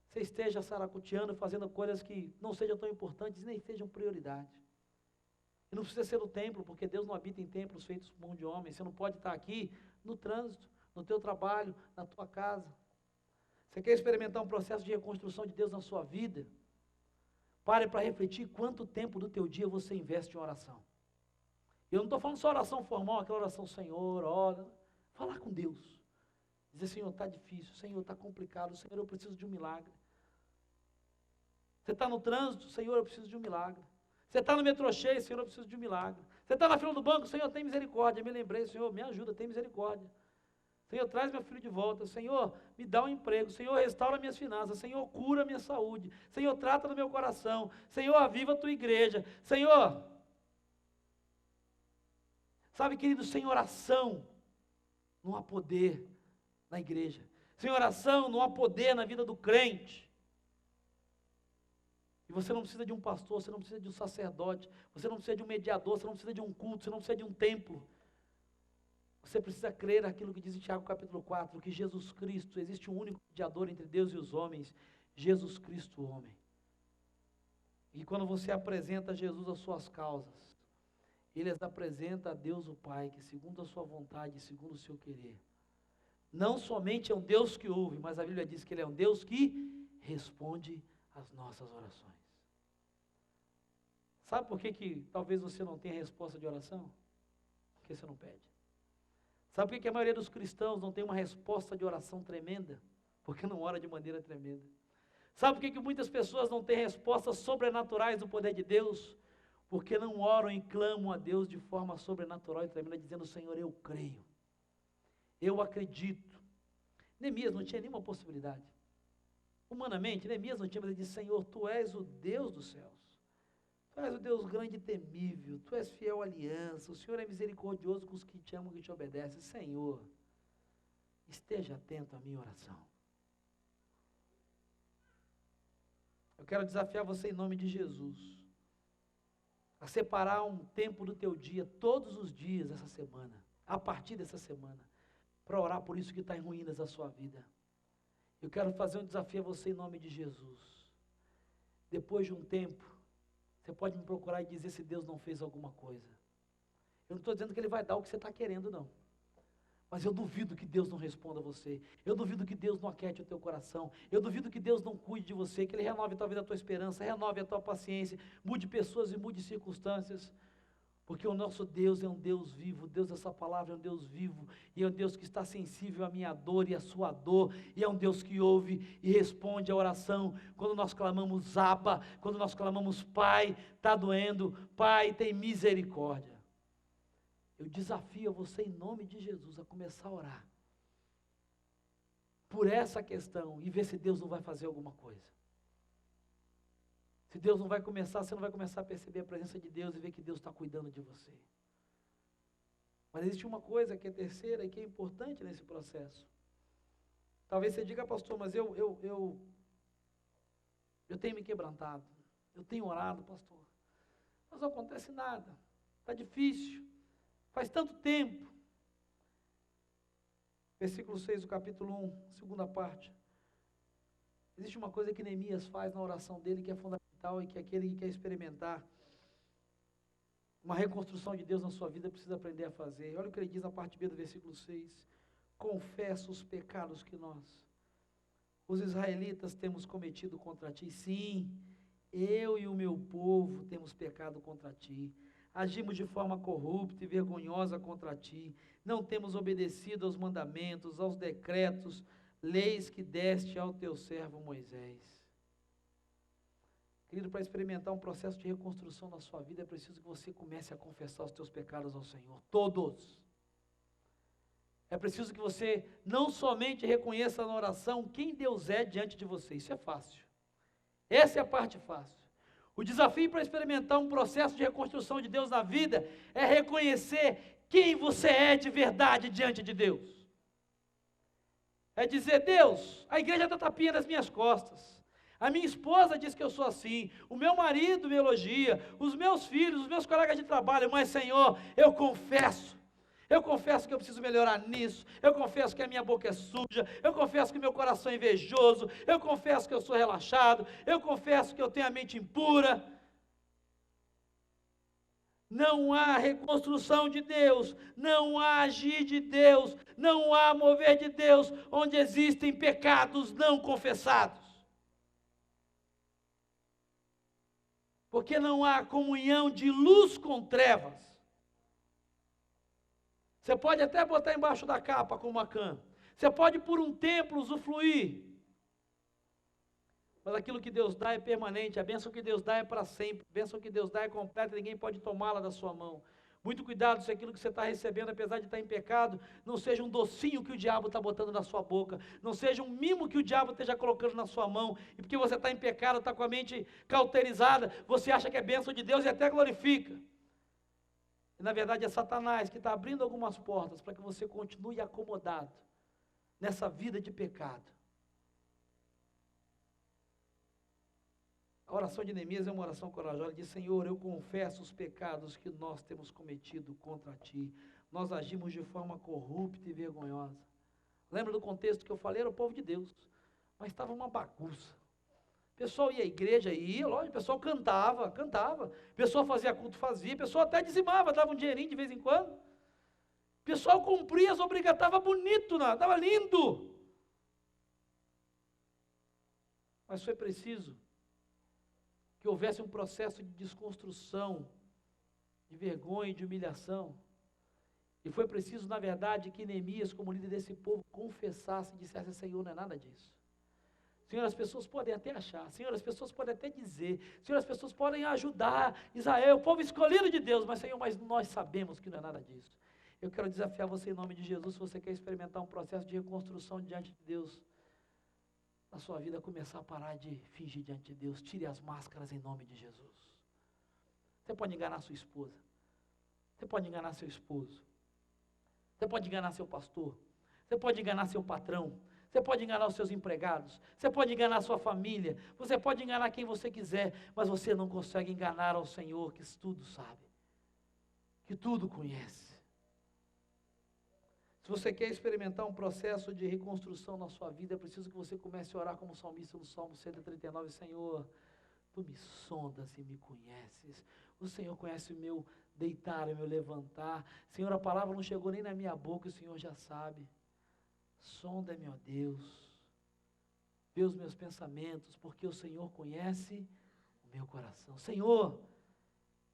S1: você esteja saracoteando, fazendo coisas que não sejam tão importantes, nem sejam prioridade. E não precisa ser no templo, porque Deus não habita em templos feitos por mão de homens. Você não pode estar aqui no trânsito, no teu trabalho, na tua casa. Você quer experimentar um processo de reconstrução de Deus na sua vida? Pare para refletir quanto tempo do teu dia você investe em oração. Eu não estou falando só oração formal, aquela oração, Senhor, ora. Falar com Deus. Dizer, Senhor, está difícil, Senhor, está complicado, Senhor, eu preciso de um milagre. Você está no trânsito, Senhor, eu preciso de um milagre. Você está no metrô cheio, Senhor, eu preciso de um milagre. Você está na fila do banco, Senhor, tem misericórdia. Me lembrei, Senhor, me ajuda, tem misericórdia. Senhor, traz meu filho de volta. Senhor, me dá um emprego. Senhor, restaura minhas finanças. Senhor, cura minha saúde. Senhor, trata do meu coração. Senhor, aviva a tua igreja. Senhor, sabe, querido, sem oração não há poder na igreja. Sem oração não há poder na vida do crente. E você não precisa de um pastor, você não precisa de um sacerdote, você não precisa de um mediador, você não precisa de um culto, você não precisa de um templo. Você precisa crer naquilo que diz em Tiago capítulo 4, que Jesus Cristo, existe um único mediador entre Deus e os homens, Jesus Cristo, o homem. E quando você apresenta a Jesus as suas causas, Ele as apresenta a Deus o Pai, que segundo a sua vontade, segundo o seu querer. Não somente é um Deus que ouve, mas a Bíblia diz que Ele é um Deus que responde às nossas orações. Sabe por que talvez você não tenha resposta de oração? Porque você não pede. Sabe por que a maioria dos cristãos não tem uma resposta de oração tremenda? Porque não ora de maneira tremenda. Sabe por que muitas pessoas não têm respostas sobrenaturais do poder de Deus? Porque não oram e clamam a Deus de forma sobrenatural e tremenda, dizendo, Senhor, eu creio, eu acredito. Neemias não tinha nenhuma possibilidade. Humanamente, Neemias não tinha, mas ele disse, Senhor, Tu és o Deus dos céus. Tu és o Deus grande e temível, Tu és fiel à aliança, o Senhor é misericordioso com os que te amam e que te obedecem. Senhor, esteja atento à minha oração. Eu quero desafiar você em nome de Jesus, a separar um tempo do teu dia, todos os dias dessa semana, a partir dessa semana, para orar por isso que está em ruínas da sua vida. Eu quero fazer um desafio a você em nome de Jesus. Depois de um tempo, você pode me procurar e dizer se Deus não fez alguma coisa. Eu não estou dizendo que Ele vai dar o que você está querendo, não. Mas eu duvido que Deus não responda a você. Eu duvido que Deus não aquete o teu coração. Eu duvido que Deus não cuide de você, que Ele renove talvez a tua esperança, renove a tua paciência, mude pessoas e mude circunstâncias. Porque o nosso Deus é um Deus vivo, Deus dessa palavra é um Deus vivo, e é um Deus que está sensível à minha dor e à sua dor, e é um Deus que ouve e responde a oração, quando nós clamamos Abba, quando nós clamamos Pai, está doendo, Pai tem misericórdia. Eu desafio a você em nome de Jesus a começar a orar. por essa questão e ver se Deus não vai fazer alguma coisa. Se Deus não vai começar, você não vai começar a perceber a presença de Deus e ver que Deus está cuidando de você. Mas existe uma coisa que é terceira e que é importante nesse processo. Talvez você diga, pastor, mas eu tenho me quebrantado, eu tenho orado, pastor, mas não acontece nada, está difícil, faz tanto tempo. Versículo 6 do capítulo 1, segunda parte. Existe uma coisa que Neemias faz na oração dele que é fundamental e que aquele que quer experimentar uma reconstrução de Deus na sua vida precisa aprender a fazer. Olha o que ele diz na parte B do versículo 6. Confessa os pecados que nós, os israelitas, temos cometido contra ti. Sim, eu e o meu povo temos pecado contra ti. Agimos de forma corrupta e vergonhosa contra ti. Não temos obedecido aos mandamentos, aos decretos, leis que deste ao teu servo Moisés. Querido, para experimentar um processo de reconstrução na sua vida, é preciso que você comece a confessar os teus pecados ao Senhor, todos. É preciso que você não somente reconheça na oração quem Deus é diante de você, isso é fácil. Essa é a parte fácil. O desafio para experimentar um processo de reconstrução de Deus na vida é reconhecer quem você é de verdade diante de Deus. É dizer, Deus, a igreja dá tapinha nas minhas costas. A minha esposa diz que eu sou assim, o meu marido me elogia, os meus filhos, os meus colegas de trabalho, mas Senhor, eu confesso que eu preciso melhorar nisso, eu confesso que a minha boca é suja, eu confesso que meu coração é invejoso, eu confesso que eu sou relaxado, eu confesso que eu tenho a mente impura. Não há reconstrução de Deus, não há agir de Deus, não há mover de Deus, onde existem pecados não confessados. Porque não há comunhão de luz com trevas. Você pode até botar embaixo da capa como uma cã. Você pode por um tempo usufruir. Mas aquilo que Deus dá é permanente. A bênção que Deus dá é para sempre. A bênção que Deus dá é completa. Ninguém pode tomá-la da sua mão. Muito cuidado se aquilo que você está recebendo, apesar de estar em pecado, não seja um docinho que o diabo está botando na sua boca, não seja um mimo que o diabo esteja colocando na sua mão, e porque você está em pecado, está com a mente cauterizada, você acha que é bênção de Deus e até glorifica. E na verdade é Satanás que está abrindo algumas portas para que você continue acomodado nessa vida de pecado. A oração de Neemias é uma oração corajosa. Ele diz, Senhor, eu confesso os pecados que nós temos cometido contra ti. Nós agimos de forma corrupta e vergonhosa. Lembra do contexto que eu falei? Era o povo de Deus. Mas estava uma bagunça. O pessoal ia à igreja, ia, lógico, o pessoal cantava. O pessoal fazia culto, fazia. O pessoal até dizimava, dava um dinheirinho de vez em quando. O pessoal cumpria as obrigações, estava bonito, estava lindo. Mas foi preciso que houvesse um processo de desconstrução, de vergonha e de humilhação. E foi preciso, na verdade, que Neemias, como líder desse povo, confessasse e dissesse, Senhor, não é nada disso. Senhor, as pessoas podem até achar, Senhor, as pessoas podem até dizer, Senhor, as pessoas podem ajudar Israel, o povo escolhido de Deus, mas Senhor, mas nós sabemos que não é nada disso. Eu quero desafiar você em nome de Jesus, se você quer experimentar um processo de reconstrução diante de Deus, na sua vida começar a parar de fingir diante de Deus, tire as máscaras em nome de Jesus. Você pode enganar sua esposa, você pode enganar seu esposo, você pode enganar seu pastor, você pode enganar seu patrão, você pode enganar os seus empregados, você pode enganar a sua família, você pode enganar quem você quiser, mas você não consegue enganar ao Senhor que tudo sabe, que tudo conhece. Se você quer experimentar um processo de reconstrução na sua vida, é preciso que você comece a orar como salmista no Salmo 139, Senhor, Tu me sondas e me conheces, o Senhor conhece o meu deitar, o meu levantar, Senhor, a palavra não chegou nem na minha boca, o Senhor já sabe, sonda-me, ó Deus, vê os meus pensamentos, porque o Senhor conhece o meu coração, Senhor,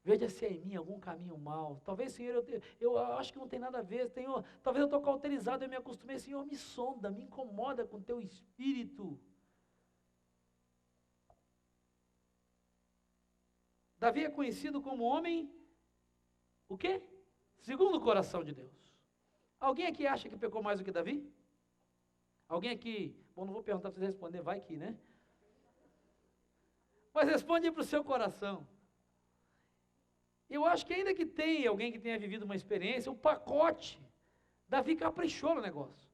S1: veja se é em mim algum caminho mau. Talvez, Senhor, eu acho que não tem nada a ver. Senhor, talvez eu estou cauterizado, eu me acostumei. Senhor, me sonda, me incomoda com Teu Espírito. Davi é conhecido como homem, o quê? Segundo o coração de Deus. Alguém aqui acha que pecou mais do que Davi? Alguém aqui, bom, não vou perguntar para você responder, vai que, né? Mas responde aí para o seu coração. Eu acho que ainda que tenha alguém que tenha vivido uma experiência, o pacote, Davi caprichou no negócio.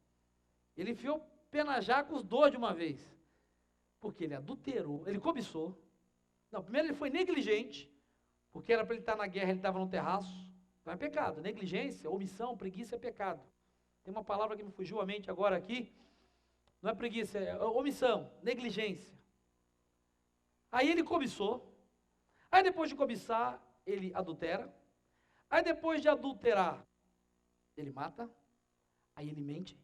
S1: Ele enfiou o pé na jaca os dois de uma vez. Porque ele adulterou, ele cobiçou. Não, primeiro ele foi negligente, porque era para ele estar na guerra, ele estava no terraço. Então é pecado, negligência, omissão, preguiça é pecado. Tem uma palavra que me fugiu à mente agora aqui, não é preguiça, é omissão, negligência. Aí ele cobiçou, aí depois de cobiçar, ele adultera, aí depois de adulterar, ele mata, aí ele mente,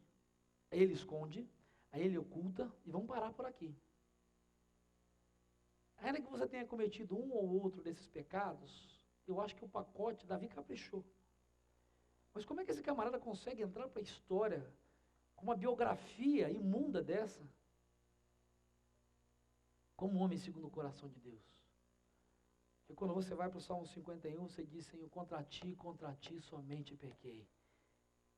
S1: aí ele esconde, aí ele oculta, e vamos parar por aqui. Ainda que você tenha cometido um ou outro desses pecados, eu acho que o pacote Davi caprichou. Mas como é que esse camarada consegue entrar para a história com uma biografia imunda dessa? Como um homem segundo o coração de Deus. E quando você vai para o Salmo 51, você diz, Senhor, contra ti somente pequei.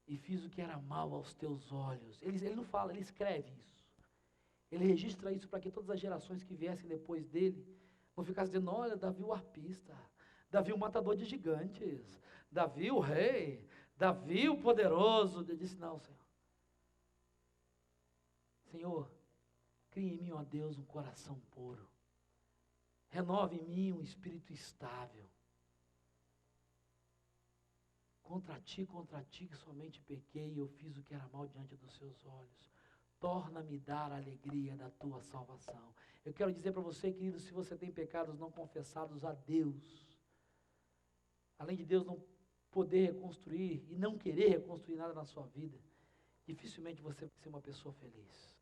S1: E fiz o que era mal aos teus olhos. Ele não fala, ele escreve isso. Ele registra isso para que todas as gerações que viessem depois dele vão ficar dizendo, olha, Davi o arpista, Davi o matador de gigantes, Davi o rei, Davi o poderoso. Ele disse, não, Senhor. Senhor, cria em mim, ó Deus, um coração puro. Renova em mim um espírito estável. Contra ti que somente pequei e eu fiz o que era mal diante dos seus olhos. Torna-me dar a alegria da tua salvação. Eu quero dizer para você, querido, se você tem pecados não confessados a Deus, além de Deus não poder reconstruir e não querer reconstruir nada na sua vida, dificilmente você vai ser uma pessoa feliz.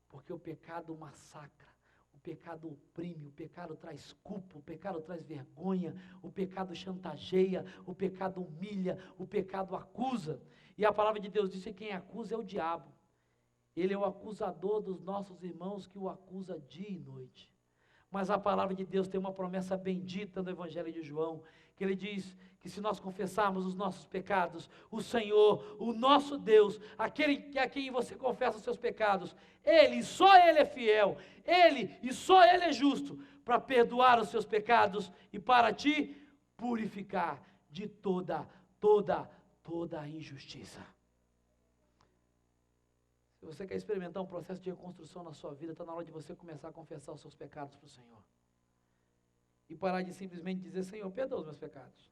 S1: Porque o pecado massacra, o pecado oprime, o pecado traz culpa, o pecado traz vergonha, o pecado chantageia, o pecado humilha, o pecado acusa. E a palavra de Deus diz que quem acusa é o diabo. Ele é o acusador dos nossos irmãos que o acusa dia e noite. Mas a palavra de Deus tem uma promessa bendita no Evangelho de João, que ele diz que se nós confessarmos os nossos pecados, o Senhor, o nosso Deus, aquele a quem você confessa os seus pecados, Ele, só Ele é fiel, Ele e só Ele é justo, para perdoar os seus pecados e para te purificar de toda a injustiça. Se você quer experimentar um processo de reconstrução na sua vida, está na hora de você começar a confessar os seus pecados para o Senhor. E parar de simplesmente dizer, Senhor, perdoa os meus pecados.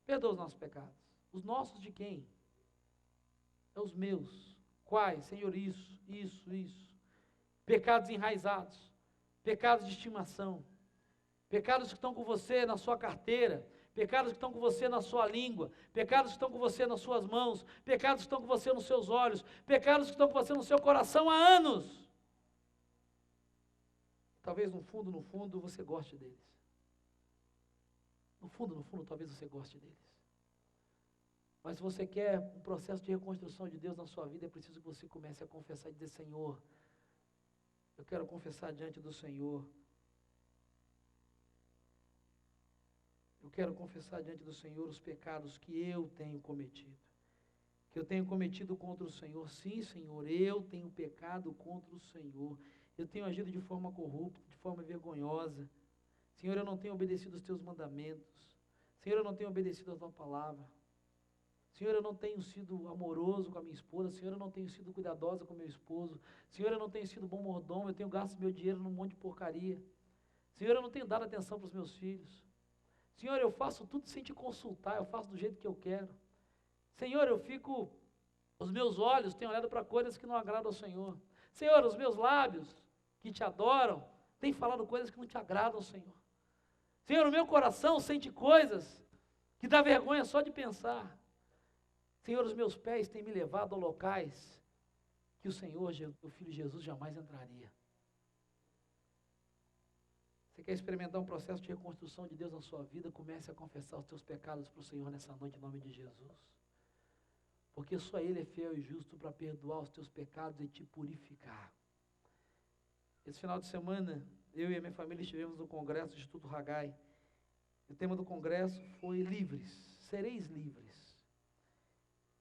S1: Perdoa os nossos pecados. Os nossos de quem? É os meus. Quais? Senhor, isso. Pecados enraizados. Pecados de estimação. Pecados que estão com você na sua carteira. Pecados que estão com você na sua língua, pecados que estão com você nas suas mãos, pecados que estão com você nos seus olhos, pecados que estão com você no seu coração há anos. Talvez no fundo você goste deles. No fundo, talvez você goste deles. Mas se você quer um processo de reconstrução de Deus na sua vida, é preciso que você comece a confessar e dizer, Senhor, eu quero confessar diante do Senhor. Eu quero confessar diante do Senhor os pecados que eu tenho cometido. Que eu tenho cometido contra o Senhor. Sim, Senhor, eu tenho pecado contra o Senhor. Eu tenho agido de forma corrupta, de forma vergonhosa. Senhor, eu não tenho obedecido os teus mandamentos. Senhor, eu não tenho obedecido a tua palavra. Senhor, eu não tenho sido amoroso com a minha esposa. Senhor, eu não tenho sido cuidadosa com o meu esposo. Senhor, eu não tenho sido bom mordomo. Eu tenho gasto meu dinheiro num monte de porcaria. Senhor, eu não tenho dado atenção para os meus filhos. Senhor, eu faço tudo sem te consultar, eu faço do jeito que eu quero. Senhor, os meus olhos têm olhado para coisas que não agradam ao Senhor. Senhor, os meus lábios, que te adoram, têm falado coisas que não te agradam ao Senhor. Senhor, o meu coração sente coisas que dá vergonha só de pensar. Senhor, os meus pés têm me levado a locais que o Senhor, o Filho Jesus, jamais entraria. Você quer experimentar um processo de reconstrução de Deus na sua vida? Comece a confessar os teus pecados para o Senhor nessa noite, em nome de Jesus. Porque só Ele é fiel e justo para perdoar os teus pecados e te purificar. Esse final de semana, eu e a minha família estivemos no congresso do Instituto Haggai. O tema do congresso foi livres, sereis livres.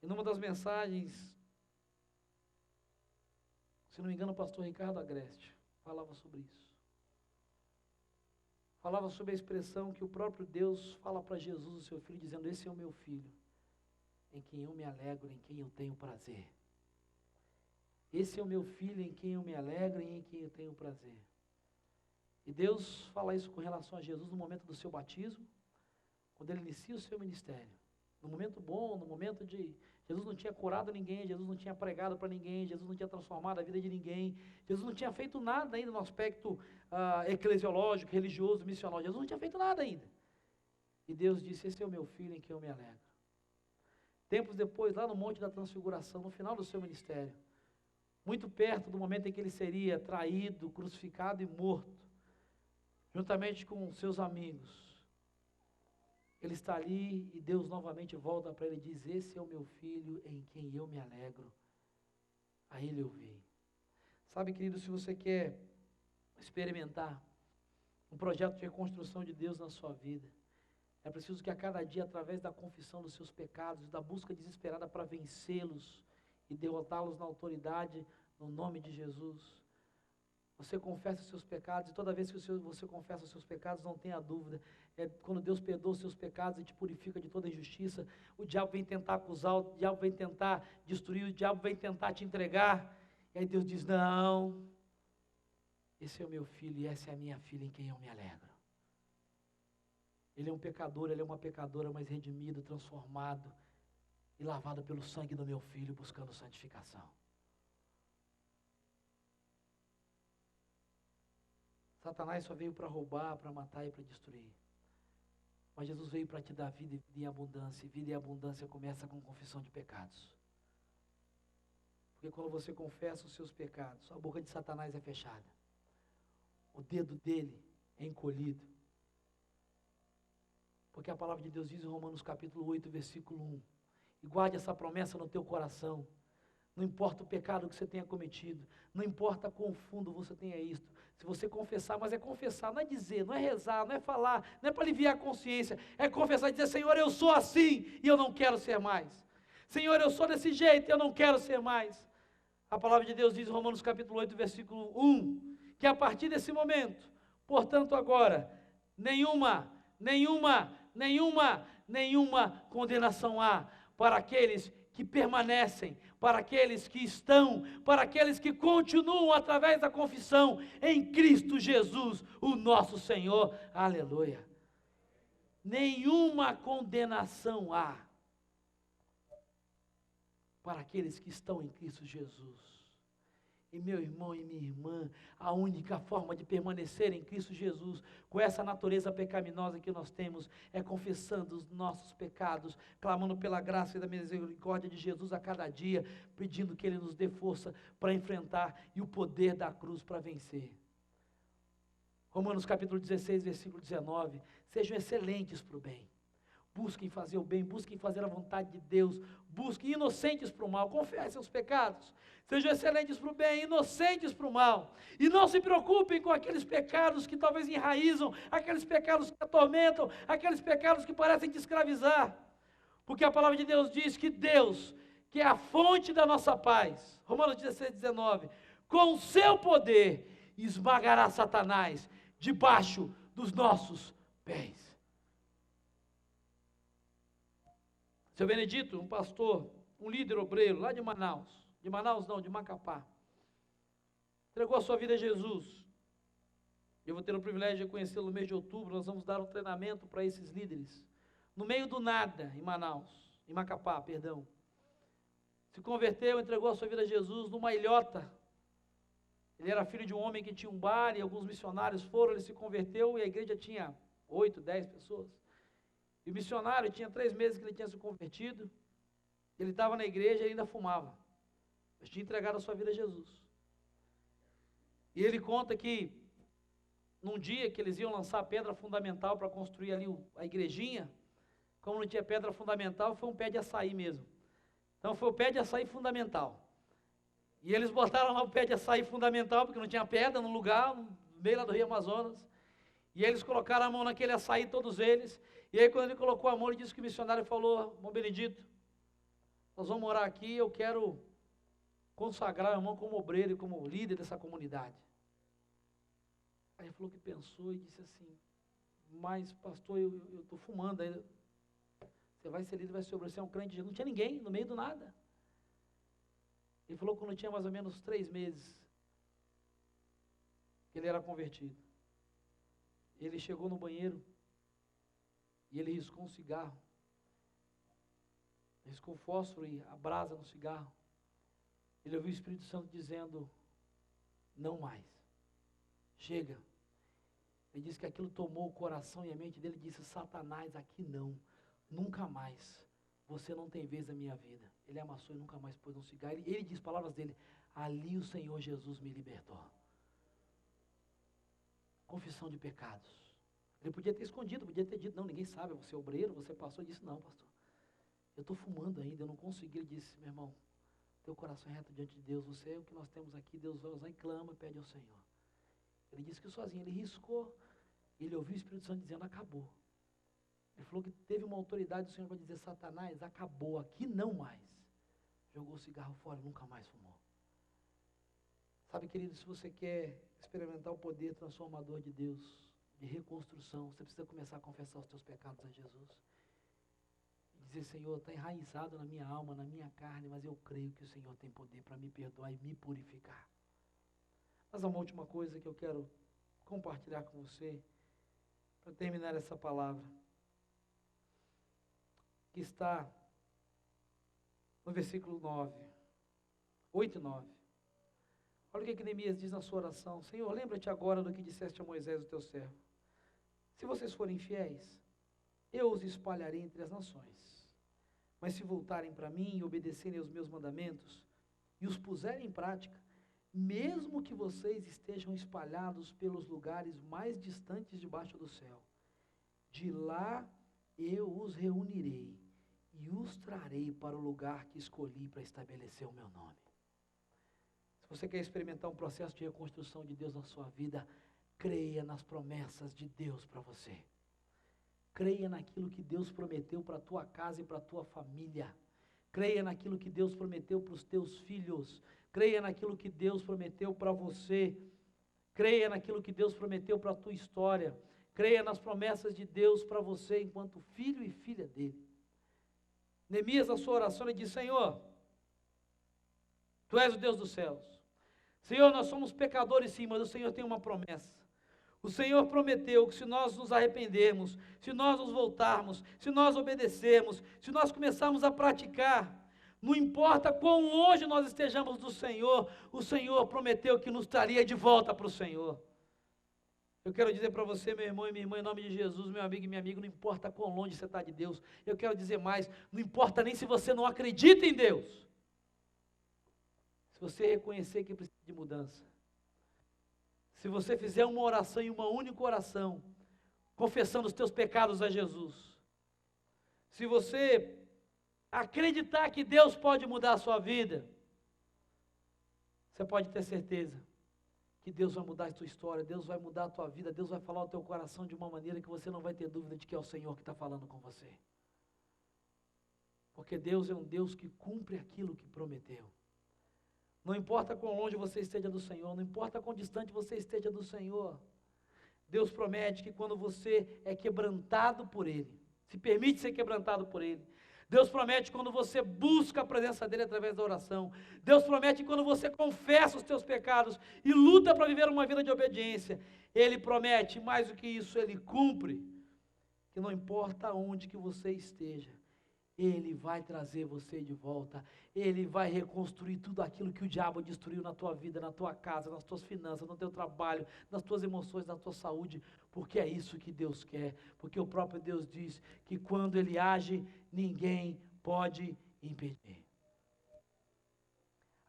S1: E numa das mensagens, Se não me engano, o pastor Ricardo Agreste falava sobre isso. Falava sobre a expressão que o próprio Deus fala para Jesus, o seu filho, dizendo: esse é o meu filho, em quem eu me alegro, em quem eu tenho prazer. Esse é o meu filho, em quem eu me alegro e em quem eu tenho prazer. E Deus fala isso com relação a Jesus no momento do seu batismo, quando ele inicia o seu ministério. No momento bom, no momento de... Jesus não tinha curado ninguém, Jesus não tinha pregado para ninguém, Jesus não tinha transformado a vida de ninguém, Jesus não tinha feito nada ainda no aspecto eclesiológico, religioso, missional. Jesus não tinha feito nada ainda. E Deus disse: esse é o meu filho em quem eu me alegro. Tempos depois, lá no Monte da Transfiguração, no final do seu ministério, muito perto do momento em que ele seria traído, crucificado e morto, juntamente com seus amigos, ele está ali e Deus novamente volta para ele e diz: esse é o meu filho em quem eu me alegro, a ele eu vi. Sabe, querido, se você quer experimentar um projeto de reconstrução de Deus na sua vida, é preciso que a cada dia, através da confissão dos seus pecados, da busca desesperada para vencê-los e derrotá-los na autoridade, no nome de Jesus, você confessa os seus pecados, e toda vez que você confessa os seus pecados, não tenha dúvida, quando Deus perdoa os seus pecados e te purifica de toda injustiça, o diabo vem tentar acusar, o diabo vem tentar destruir, o diabo vem tentar te entregar, e aí Deus diz: não, esse é o meu filho e essa é a minha filha em quem eu me alegro. Ele é um pecador, ele é uma pecadora, mas redimido, transformado e lavado pelo sangue do meu filho, buscando santificação. Satanás só veio para roubar, para matar e para destruir. Mas Jesus veio para te dar vida e vida em abundância. E vida em abundância começa com confissão de pecados. Porque quando você confessa os seus pecados, a boca de Satanás é fechada. O dedo dele é encolhido. Porque a palavra de Deus diz em Romanos capítulo 8, versículo 1. E guarde essa promessa no teu coração. Não importa o pecado que você tenha cometido, não importa quão fundo você tenha isto, se você confessar, mas é confessar, não é dizer, não é rezar, não é falar, não é para aliviar a consciência, é confessar e dizer: Senhor, eu sou assim e eu não quero ser mais. Senhor, eu sou desse jeito e eu não quero ser mais. A palavra de Deus diz em Romanos capítulo 8, versículo 1, que a partir desse momento, portanto agora, nenhuma condenação há para aqueles que permanecem, para aqueles que estão, para aqueles que continuam através da confissão em Cristo Jesus, o nosso Senhor. Aleluia. Nenhuma condenação há para aqueles que estão em Cristo Jesus. E meu irmão e minha irmã, a única forma de permanecer em Cristo Jesus, com essa natureza pecaminosa que nós temos, é confessando os nossos pecados, clamando pela graça e da misericórdia de Jesus a cada dia, pedindo que Ele nos dê força para enfrentar e o poder da cruz para vencer. Romanos capítulo 16, versículo 19, sejam excelentes para o bem. Busquem fazer o bem, busquem fazer a vontade de Deus, busquem inocentes para o mal, confessem os pecados, sejam excelentes para o bem, inocentes para o mal, e não se preocupem com aqueles pecados que talvez enraizam, aqueles pecados que atormentam, aqueles pecados que parecem te escravizar, porque a palavra de Deus diz que Deus, que é a fonte da nossa paz, Romanos 16, 19, com o seu poder esmagará Satanás debaixo dos nossos pés. Seu Benedito, um pastor, um líder obreiro lá de Manaus não, de Macapá, entregou a sua vida a Jesus. Eu vou ter o privilégio de conhecê-lo no mês de outubro. Nós vamos dar um treinamento para esses líderes, no meio do nada, em Macapá, perdão. Se converteu, entregou a sua vida a Jesus numa ilhota. Ele era filho de um homem que tinha um bar e alguns missionários foram, ele se converteu e a igreja tinha 8, 10 pessoas. E o missionário tinha 3 meses que ele tinha se convertido, ele estava na igreja e ainda fumava. Ele tinha entregado a sua vida a Jesus. E ele conta que, num dia que eles iam lançar a pedra fundamental para construir ali a igrejinha, como não tinha pedra fundamental, foi um pé de açaí mesmo. Então foi o pé de açaí fundamental. E eles botaram lá o pé de açaí fundamental, porque não tinha pedra no lugar, no meio lá do Rio Amazonas. E eles colocaram a mão naquele açaí, todos eles. E aí quando ele colocou a mão, ele disse que o missionário falou: irmão Benedito, nós vamos morar aqui, eu quero consagrar meu irmão como obreiro e como líder dessa comunidade. Aí ele falou que pensou e disse assim, mas pastor, eu estou fumando, aí você vai ser líder, vai ser obreiro, você é um crente, não tinha ninguém no meio do nada. Ele falou que quando tinha mais ou menos 3 meses, ele era convertido. Ele chegou no banheiro e ele riscou um cigarro. Riscou o fósforo e a brasa no cigarro. Ele ouviu o Espírito Santo dizendo, não mais. Chega. Ele disse que aquilo tomou o coração e a mente dele e disse, Satanás, aqui não. Nunca mais. Você não tem vez na minha vida. Ele amassou e nunca mais pôs um cigarro. Ele diz, palavras dele, ali o Senhor Jesus me libertou. Confissão de pecados. Ele podia ter escondido, podia ter dito, não, ninguém sabe, você é obreiro, você é pastor. Ele disse, não, pastor, eu estou fumando ainda, eu não consegui. Ele disse, meu irmão, teu coração é reto diante de Deus, você é o que nós temos aqui, Deus vai usar e clama, pede ao Senhor. Ele disse que sozinho, ele riscou, ele ouviu o Espírito Santo dizendo, acabou. Ele falou que teve uma autoridade do Senhor para dizer, Satanás, acabou, aqui não mais. Jogou o cigarro fora e nunca mais fumou. Sabe, querido, se você quer experimentar o poder transformador de Deus, de reconstrução, você precisa começar a confessar os teus pecados a Jesus. E dizer, Senhor, está enraizado na minha alma, na minha carne, mas eu creio que o Senhor tem poder para me perdoar e me purificar. Mas há uma última coisa que eu quero compartilhar com você, para terminar essa palavra, que está no versículo 9, 8 e 9. Olha o que Neemias diz na sua oração. Senhor, lembra-te agora do que disseste a Moisés, o teu servo. Se vocês forem fiéis, eu os espalharei entre as nações. Mas se voltarem para mim e obedecerem aos meus mandamentos, e os puserem em prática, mesmo que vocês estejam espalhados pelos lugares mais distantes debaixo do céu, de lá eu os reunirei e os trarei para o lugar que escolhi para estabelecer o meu nome. Se você quer experimentar um processo de reconstrução de Deus na sua vida, creia nas promessas de Deus para você. Creia naquilo que Deus prometeu para a tua casa e para a tua família. Creia naquilo que Deus prometeu para os teus filhos. Creia naquilo que Deus prometeu para você. Creia naquilo que Deus prometeu para a tua história. Creia nas promessas de Deus para você enquanto filho e filha dele. Neemias, na sua oração, ele diz, Senhor, Tu és o Deus dos céus. Senhor, nós somos pecadores sim, mas o Senhor tem uma promessa. O Senhor prometeu que se nós nos arrependermos, se nós nos voltarmos, se nós obedecermos, se nós começarmos a praticar, não importa quão longe nós estejamos do Senhor, o Senhor prometeu que nos traria de volta para o Senhor. Eu quero dizer para você, meu irmão e minha irmã, em nome de Jesus, meu amigo e minha amiga, não importa quão longe você está de Deus, eu quero dizer mais, não importa nem se você não acredita em Deus. Se você reconhecer que precisa de mudança, se você fizer uma oração e uma única oração, confessando os teus pecados a Jesus, se você acreditar que Deus pode mudar a sua vida, você pode ter certeza que Deus vai mudar a tua história, Deus vai mudar a tua vida, Deus vai falar ao teu coração de uma maneira que você não vai ter dúvida de que é o Senhor que está falando com você. Porque Deus é um Deus que cumpre aquilo que prometeu. Não importa quão longe você esteja do Senhor, não importa quão distante você esteja do Senhor, Deus promete que quando você é quebrantado por Ele, se permite ser quebrantado por Ele, Deus promete quando você busca a presença dEle através da oração, Deus promete quando você confessa os teus pecados e luta para viver uma vida de obediência, Ele promete, mais do que isso, Ele cumpre, que não importa onde que você esteja, Ele vai trazer você de volta, Ele vai reconstruir tudo aquilo que o diabo destruiu na tua vida, na tua casa, nas tuas finanças, no teu trabalho, nas tuas emoções, na tua saúde, porque é isso que Deus quer, porque o próprio Deus diz que quando Ele age, ninguém pode impedir.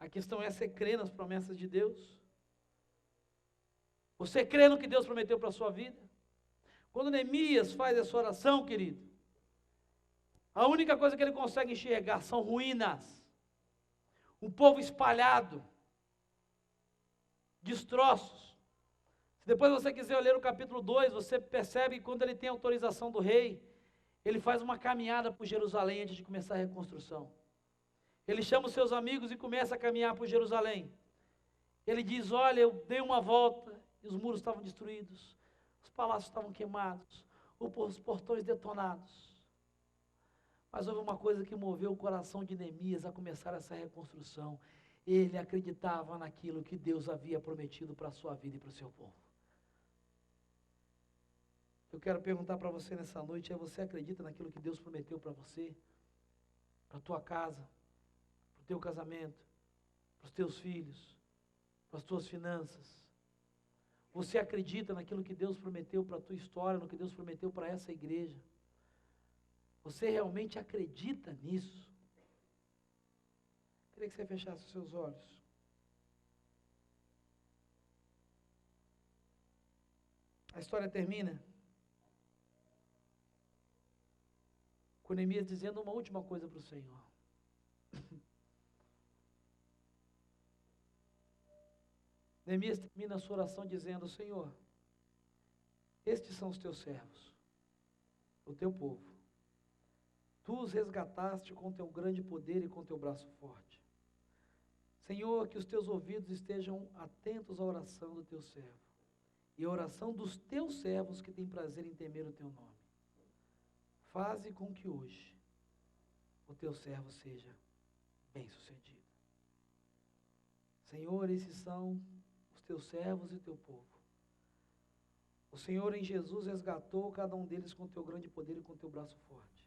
S1: A questão é você crer nas promessas de Deus? Você crê no que Deus prometeu para a sua vida? Quando Neemias faz essa oração, querido, a única coisa que ele consegue enxergar são ruínas, um povo espalhado, destroços. Se depois você quiser ler o capítulo 2, você percebe que quando ele tem autorização do rei, ele faz uma caminhada por Jerusalém antes de começar a reconstrução. Ele chama os seus amigos e começa a caminhar por Jerusalém. Ele diz, olha, eu dei uma volta e os muros estavam destruídos, os palácios estavam queimados, os portões detonados. Mas houve uma coisa que moveu o coração de Neemias a começar essa reconstrução. Ele acreditava naquilo que Deus havia prometido para a sua vida e para o seu povo. Eu quero perguntar para você nessa noite, você acredita naquilo que Deus prometeu para você? Para a tua casa, para o teu casamento, para os teus filhos, para as tuas finanças? Você acredita naquilo que Deus prometeu para a tua história, no que Deus prometeu para essa igreja? Você realmente acredita nisso? Queria que você fechasse os seus olhos. A história termina com Neemias dizendo uma última coisa para o Senhor. Neemias termina a sua oração dizendo, Senhor, estes são os teus servos, o teu povo. Tu os resgataste com teu grande poder e com teu braço forte. Senhor, que os teus ouvidos estejam atentos à oração do teu servo e à oração dos teus servos que têm prazer em temer o teu nome. Faze com que hoje o teu servo seja bem-sucedido. Senhor, esses são os teus servos e teu povo. O Senhor em Jesus resgatou cada um deles com teu grande poder e com teu braço forte.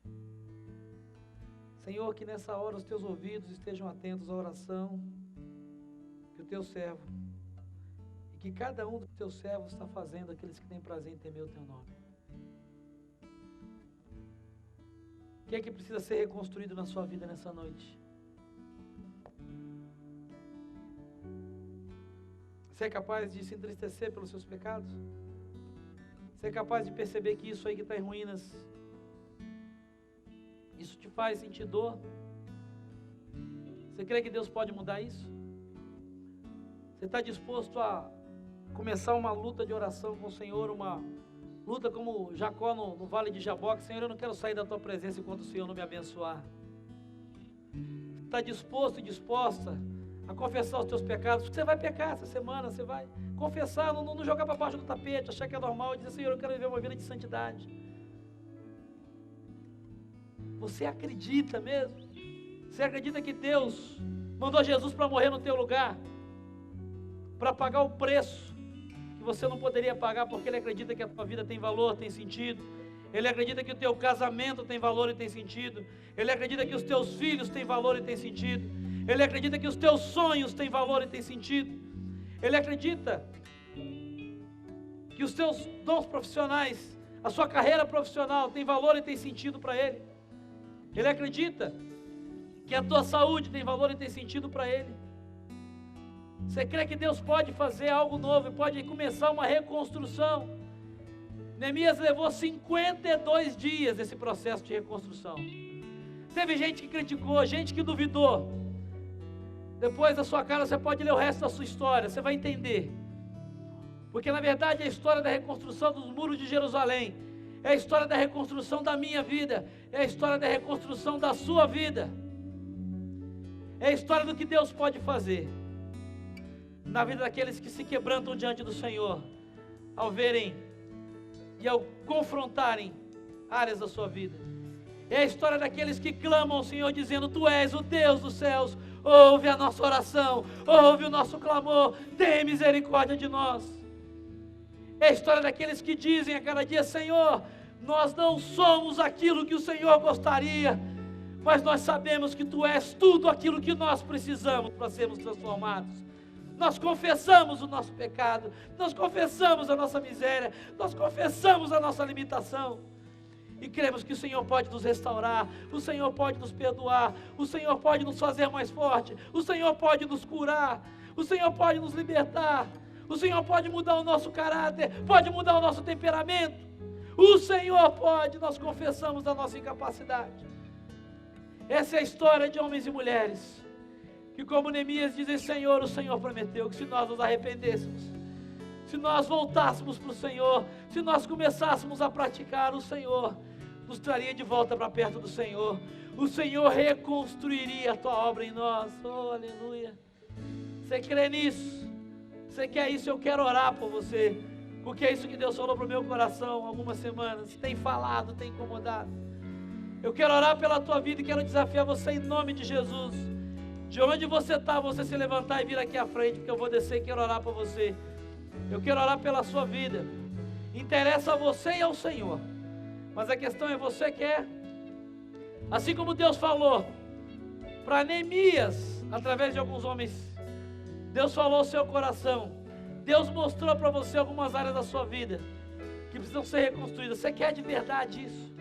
S1: Senhor, que nessa hora os teus ouvidos estejam atentos à oração que o teu servo e que cada um dos teus servos está fazendo, aqueles que têm prazer em temer o teu nome. O que é que precisa ser reconstruído na sua vida nessa noite? Você é capaz de se entristecer pelos seus pecados? Você é capaz de perceber que isso aí que está em ruínas, isso te faz sentir dor? Você crê que Deus pode mudar isso? Você está disposto a começar uma luta de oração com o Senhor, uma luta como Jacó no vale de Jaboque? Senhor, eu não quero sair da tua presença enquanto o Senhor não me abençoar. Está disposto e disposta a confessar os teus pecados? Porque você vai pecar essa semana, você vai confessar, não jogar para baixo do tapete, achar que é normal e dizer, Senhor, eu quero viver uma vida de santidade. Você acredita mesmo? Você acredita que Deus mandou Jesus para morrer no teu lugar? Para pagar o preço que você não poderia pagar, porque Ele acredita que a tua vida tem valor, tem sentido. Ele acredita que o teu casamento tem valor e tem sentido. Ele acredita que os teus filhos têm valor e tem sentido. Ele acredita que os teus sonhos têm valor e tem sentido. Ele acredita que os teus dons profissionais, a sua carreira profissional tem valor e tem sentido para Ele. Ele acredita que a tua saúde tem valor e tem sentido para Ele. Você crê que Deus pode fazer algo novo e pode começar uma reconstrução? Neemias levou 52 dias esse processo de reconstrução. Teve gente que criticou, gente que duvidou. Depois da sua cara você pode ler o resto da sua história, você vai entender. Porque na verdade é a história da reconstrução dos muros de Jerusalém, é a história da reconstrução da minha vida, é a história da reconstrução da sua vida, é a história do que Deus pode fazer na vida daqueles que se quebrantam diante do Senhor, ao verem e ao confrontarem áreas da sua vida. É a história daqueles que clamam ao Senhor dizendo, Tu és o Deus dos céus, ouve a nossa oração, ouve o nosso clamor, tem misericórdia de nós. É a história daqueles que dizem a cada dia, Senhor, nós não somos aquilo que o Senhor gostaria, mas nós sabemos que Tu és tudo aquilo que nós precisamos para sermos transformados. Nós confessamos o nosso pecado, nós confessamos a nossa miséria, nós confessamos a nossa limitação. E cremos que o Senhor pode nos restaurar, o Senhor pode nos perdoar, o Senhor pode nos fazer mais forte, o Senhor pode nos curar, o Senhor pode nos libertar, o Senhor pode mudar o nosso caráter, pode mudar o nosso temperamento. O Senhor pode, nós confessamos a nossa incapacidade. Essa é a história de homens e mulheres que, como Neemias, dizem, Senhor, o Senhor prometeu que se nós nos arrependêssemos, se nós voltássemos para o Senhor, se nós começássemos a praticar, o Senhor nos traria de volta para perto do Senhor. o Senhor reconstruiria a tua obra em nós. Oh, aleluia. Você crê nisso? Você quer isso? Eu quero orar por você, porque é isso que Deus falou para o meu coração há algumas semanas. Tem falado, tem incomodado. Eu quero orar pela tua vida e quero desafiar você em nome de Jesus. De onde você está, você se levantar e vir aqui à frente, porque eu vou descer e quero orar por você. Eu quero orar pela sua vida. Interessa a você e ao Senhor, mas a questão é: você quer? Assim como Deus falou para Neemias, através de alguns homens, Deus falou ao seu coração. Deus mostrou para você algumas áreas da sua vida que precisam ser reconstruídas. Você quer de verdade isso?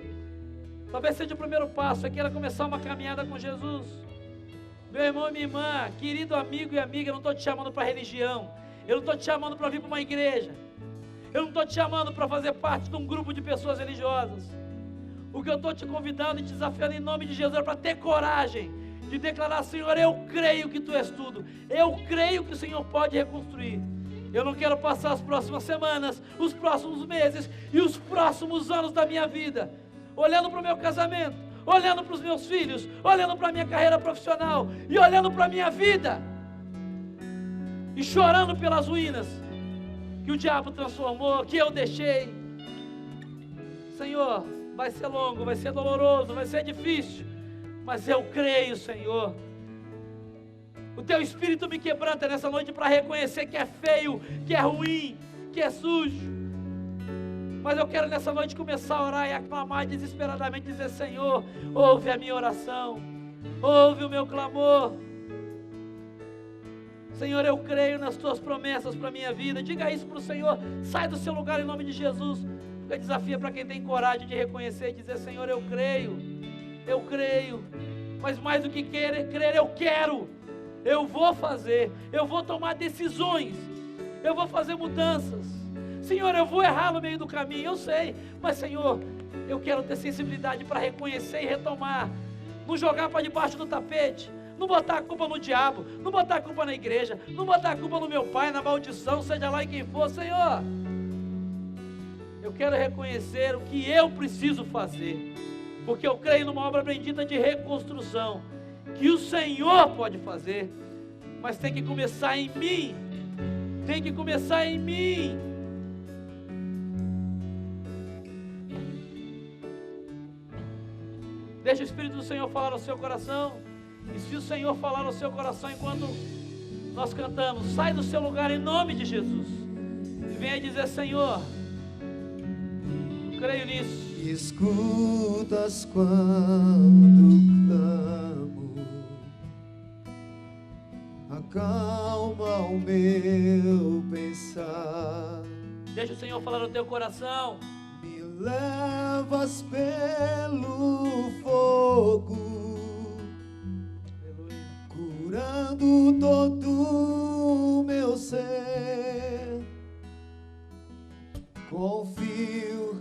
S1: Talvez seja o primeiro passo. Você queira começar uma caminhada com Jesus. Meu irmão e minha irmã, querido amigo e amiga, eu não estou te chamando para religião. Eu não estou te chamando para vir para uma igreja. Eu não estou te chamando para fazer parte de um grupo de pessoas religiosas. O que eu estou te convidando e te desafiando em nome de Jesus é para ter coragem de declarar: Senhor, eu creio que Tu és tudo. Eu creio que o Senhor pode reconstruir. Eu não quero passar as próximas semanas, os próximos meses e os próximos anos da minha vida olhando para o meu casamento, olhando para os meus filhos, olhando para a minha carreira profissional e olhando para a minha vida e chorando pelas ruínas que o diabo transformou, que eu deixei. Senhor, vai ser longo, vai ser doloroso, vai ser difícil, mas eu creio, Senhor. O Teu Espírito me quebranta nessa noite para reconhecer que é feio, que é ruim, que é sujo. Mas eu quero nessa noite começar a orar e a clamar desesperadamente, dizer: Senhor, ouve a minha oração, ouve o meu clamor. Senhor, eu creio nas Tuas promessas para a minha vida. Diga isso para o Senhor. Sai do seu lugar em nome de Jesus. Porque desafia para quem tem coragem de reconhecer e dizer: Senhor, eu creio, mas mais do que crer, eu quero. Eu vou fazer, eu vou tomar decisões, eu vou fazer mudanças. Senhor, eu vou errar no meio do caminho, eu sei, mas Senhor, eu quero ter sensibilidade para reconhecer e retomar. Não jogar para debaixo do tapete, não botar a culpa no diabo, não botar a culpa na igreja, não botar a culpa no meu pai, na maldição, seja lá em quem for. Senhor, eu quero reconhecer o que eu preciso fazer, porque eu creio numa obra bendita de reconstrução, que o Senhor pode fazer, mas tem que começar em mim, tem que começar em mim. Deixa o Espírito do Senhor falar no seu coração, e se o Senhor falar no seu coração enquanto nós cantamos, sai do seu lugar em nome de Jesus, e venha dizer: Senhor, creio nisso.
S2: Escutas quando clamo, acalma o meu pensar.
S1: Deixa o Senhor falar no teu coração.
S2: Me levas pelo fogo, curando todo o meu ser. Confio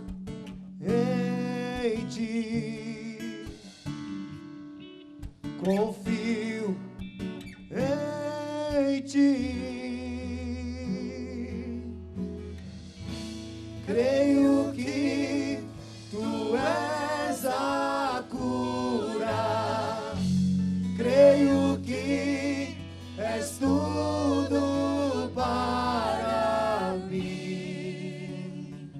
S2: em Ti, confio em Ti. Creio que Tu és a cura, creio que és tudo para mim.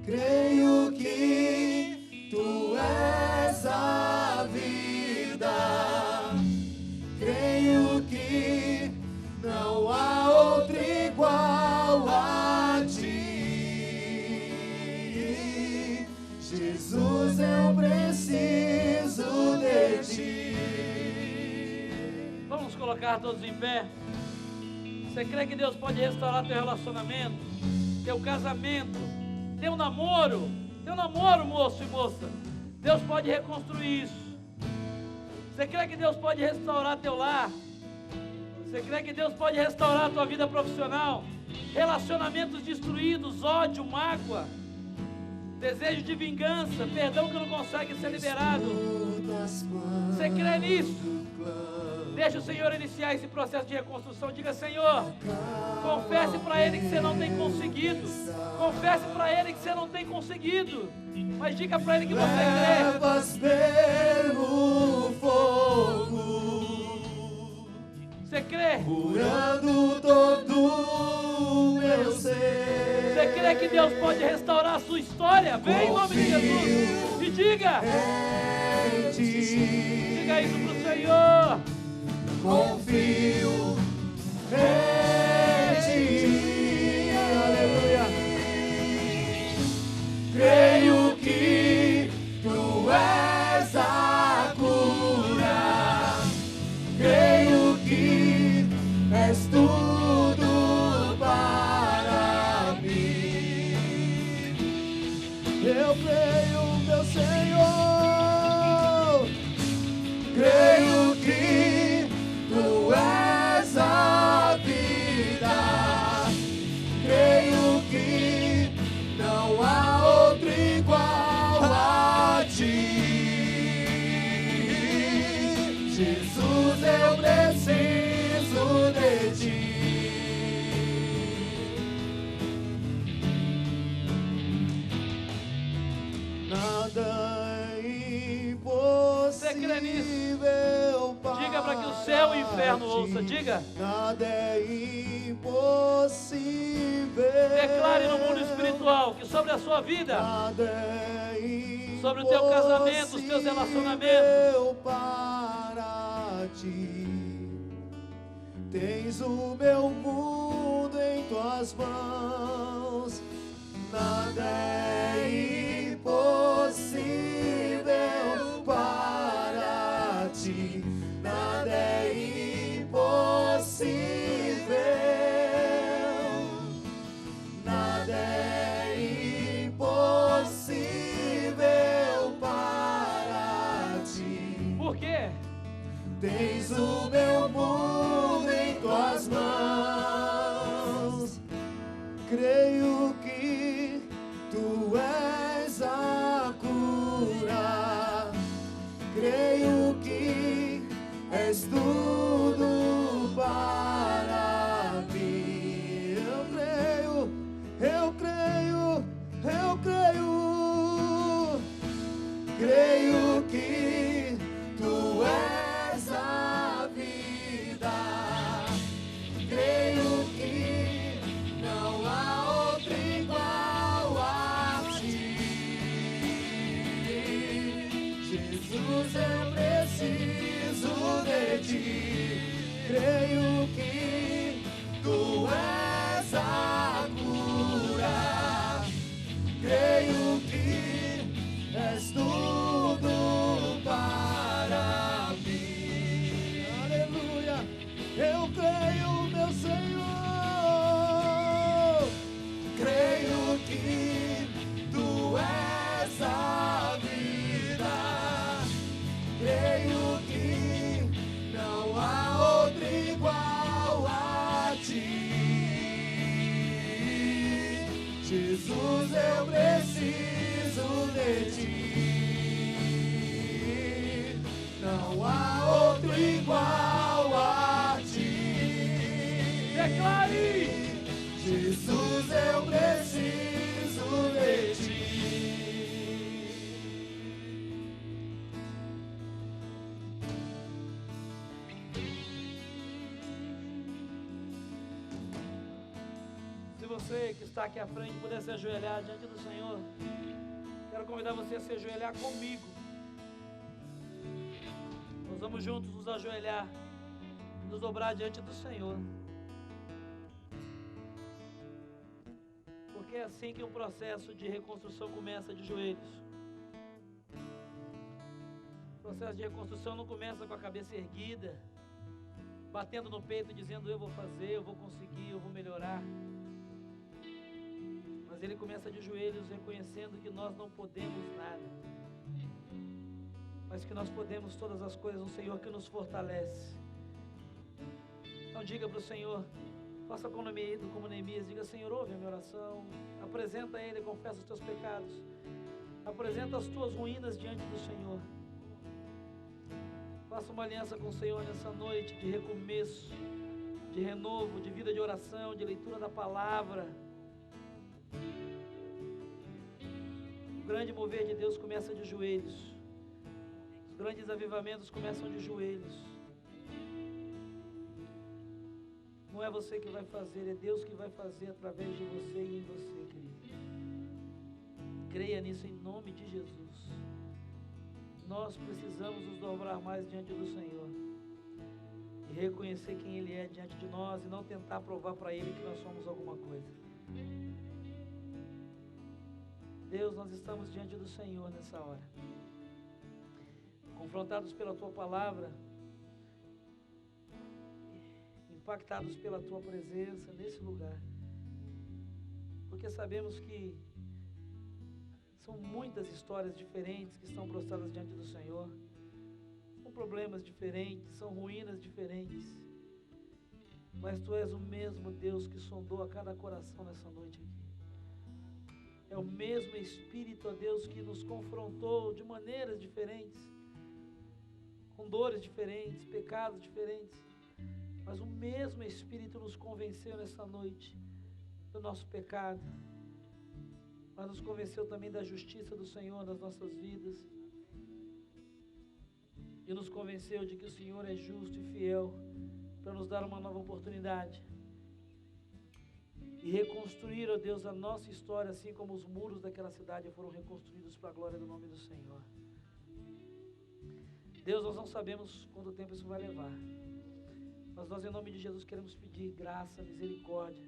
S2: Creio que Tu és a vida, creio que não há outro igual a Ti. Jesus, eu preciso de Ti.
S1: Vamos colocar todos em pé. Você crê que Deus pode restaurar teu relacionamento, teu casamento, teu namoro, moço e moça? Deus pode reconstruir isso. Você crê que Deus pode restaurar teu lar? Você crê que Deus pode restaurar a tua vida profissional? Relacionamentos destruídos, ódio, mágoa, desejo de vingança, perdão que não consegue ser liberado. Você crê nisso? Deixa o Senhor iniciar esse processo de reconstrução. Diga: Senhor, confesse para Ele que você não tem conseguido. Confesse para Ele que você não tem conseguido. Mas diga para Ele que você crê.
S2: Trevas pelo fogo,
S1: Você crê?
S2: curando todo o meu ser.
S1: Você crê que Deus pode restaurar a sua história? Vem em nome de Jesus e diga.
S2: Em ti,
S1: Diga isso pro Senhor.
S2: confio em ti. Aleluia. Creio que tu és a cura. Creio que és tudo para mim. Eu creio, meu Senhor. Creio que tu és a vida. Creio que não há outro igual a ti. Jesus, eu preciso de ti. Nada é
S1: crê nisso?
S2: impossível.
S1: Diga para que o céu e o inferno ouça. Diga.
S2: Nada é impossível.
S1: Declare no mundo espiritual que sobre a sua vida,
S2: Nada é impossível
S1: sobre o teu casamento, os teus relacionamentos,
S2: para ti. Tens o meu mundo em tuas mãos. Nada é impossível para ti. Nada é impossível. Nada é impossível para ti.
S1: por quê?
S2: Tens o meu mundo em tuas mãos. Creio que tu és a cura. Creio que és tudo para mim. Eu creio, eu creio, eu creio. Creio que tu és a vida. Creio que não há outro igual a ti. Jesus, eu preciso de ti. Creio que tu és a cura. Creio que és tudo para mim. Aleluia. Eu creio, meu Senhor. Creio que tu és a vida. Creio que não há outro igual a ti. Jesus, eu preciso de ti. Não há outro igual a ti.
S1: Declare.
S2: Jesus, eu preciso de ti.
S1: Se você que está aqui à frente puder se ajoelhar diante do Senhor, quero convidar você a se ajoelhar comigo. Nós vamos juntos nos ajoelhar, nos dobrar diante do Senhor. Porque é assim que um processo de reconstrução começa, de joelhos. O processo de reconstrução não começa com a cabeça erguida, batendo no peito dizendo: eu vou fazer, eu vou conseguir, eu vou melhorar. Mas ele começa de joelhos, reconhecendo que nós não podemos nada, mas que nós podemos todas as coisas no Senhor que nos fortalece. Então diga para o Senhor, faça como Neemias, diga: Senhor, ouve a minha oração, apresenta a Ele, confessa os teus pecados, apresenta as tuas ruínas diante do Senhor. Faça uma aliança com o Senhor nessa noite de recomeço, de renovo, de vida de oração, de leitura da palavra. O grande mover de Deus começa de joelhos. Os grandes avivamentos começam de joelhos. Não é você que vai fazer, é Deus que vai fazer através de você e em você, querido. Creia nisso em nome de Jesus. Nós precisamos nos dobrar mais diante do Senhor e reconhecer quem Ele é diante de nós e não tentar provar para Ele que nós somos alguma coisa. Deus, nós estamos diante do Senhor nessa hora, confrontados pela Tua palavra, impactados pela Tua presença nesse lugar, porque sabemos que são muitas histórias diferentes que estão prostradas diante do Senhor, são problemas diferentes, são ruínas diferentes, mas Tu és o mesmo Deus que sondou a cada coração nessa noite aqui. É o mesmo Espírito, ó Deus, que nos confrontou de maneiras diferentes, com dores diferentes, pecados diferentes, mas o mesmo Espírito nos convenceu nessa noite do nosso pecado, mas nos convenceu também da justiça do Senhor nas nossas vidas, e nos convenceu de que o Senhor é justo e fiel para nos dar uma nova oportunidade e reconstruir, ó Deus, a nossa história, assim como os muros daquela cidade foram reconstruídos para a glória do nome do Senhor. Deus, nós não sabemos quanto tempo isso vai levar, mas nós em nome de Jesus queremos pedir graça, misericórdia,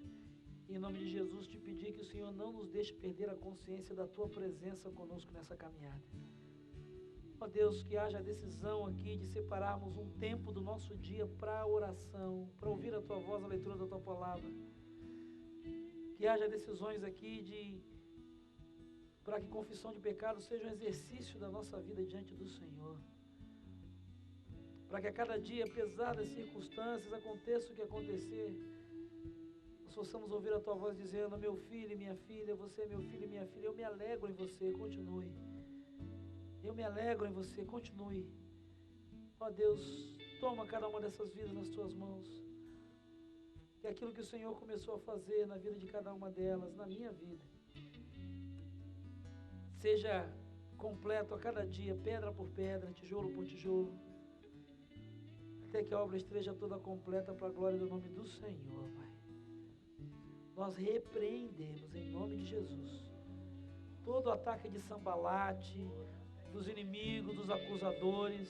S1: e em nome de Jesus te pedir que o Senhor não nos deixe perder a consciência da Tua presença conosco nessa caminhada. Ó Deus, que haja a decisão aqui de separarmos um tempo do nosso dia para a oração, para ouvir a Tua voz, a leitura da Tua palavra. Que haja decisões aqui para que confissão de pecado seja um exercício da nossa vida diante do Senhor. Para que a cada dia, apesar das circunstâncias, aconteça o que acontecer, nós possamos ouvir a Tua voz dizendo: meu filho e minha filha, você é meu filho e minha filha, eu me alegro em você, continue. Eu me alegro em você, continue. Ó Deus, toma cada uma dessas vidas nas Tuas mãos. Que aquilo que o Senhor começou a fazer na vida de cada uma delas, na minha vida, seja completo a cada dia, pedra por pedra, tijolo por tijolo, até que a obra esteja toda completa para a glória do nome do Senhor, Pai. Nós repreendemos em nome de Jesus todo ataque de Sambalate, dos inimigos, dos acusadores,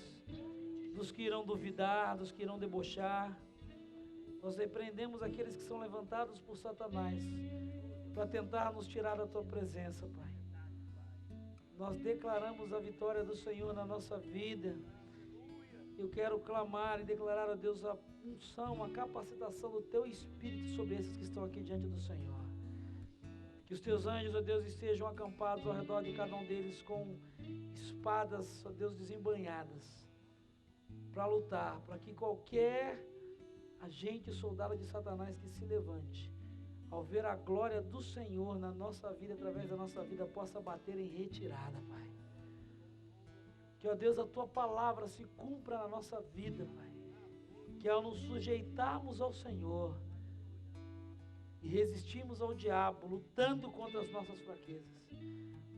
S1: dos que irão duvidar, dos que irão debochar. Nós repreendemos aqueles que são levantados por Satanás para tentar nos tirar da Tua presença, Pai. Nós declaramos a vitória do Senhor na nossa vida. Eu quero clamar e declarar a Deus a unção, a capacitação do Teu Espírito sobre esses que estão aqui diante do Senhor. Que os Teus anjos, ó Deus, estejam acampados ao redor de cada um deles com espadas, ó Deus, desembainhadas, para lutar, para que qualquer agente, soldado de Satanás que se levante, ao ver a glória do Senhor na nossa vida, através da nossa vida, possa bater em retirada, Pai. Que, ó Deus, a Tua palavra se cumpra na nossa vida, Pai. Que ao nos sujeitarmos ao Senhor e resistirmos ao diabo, lutando contra as nossas fraquezas,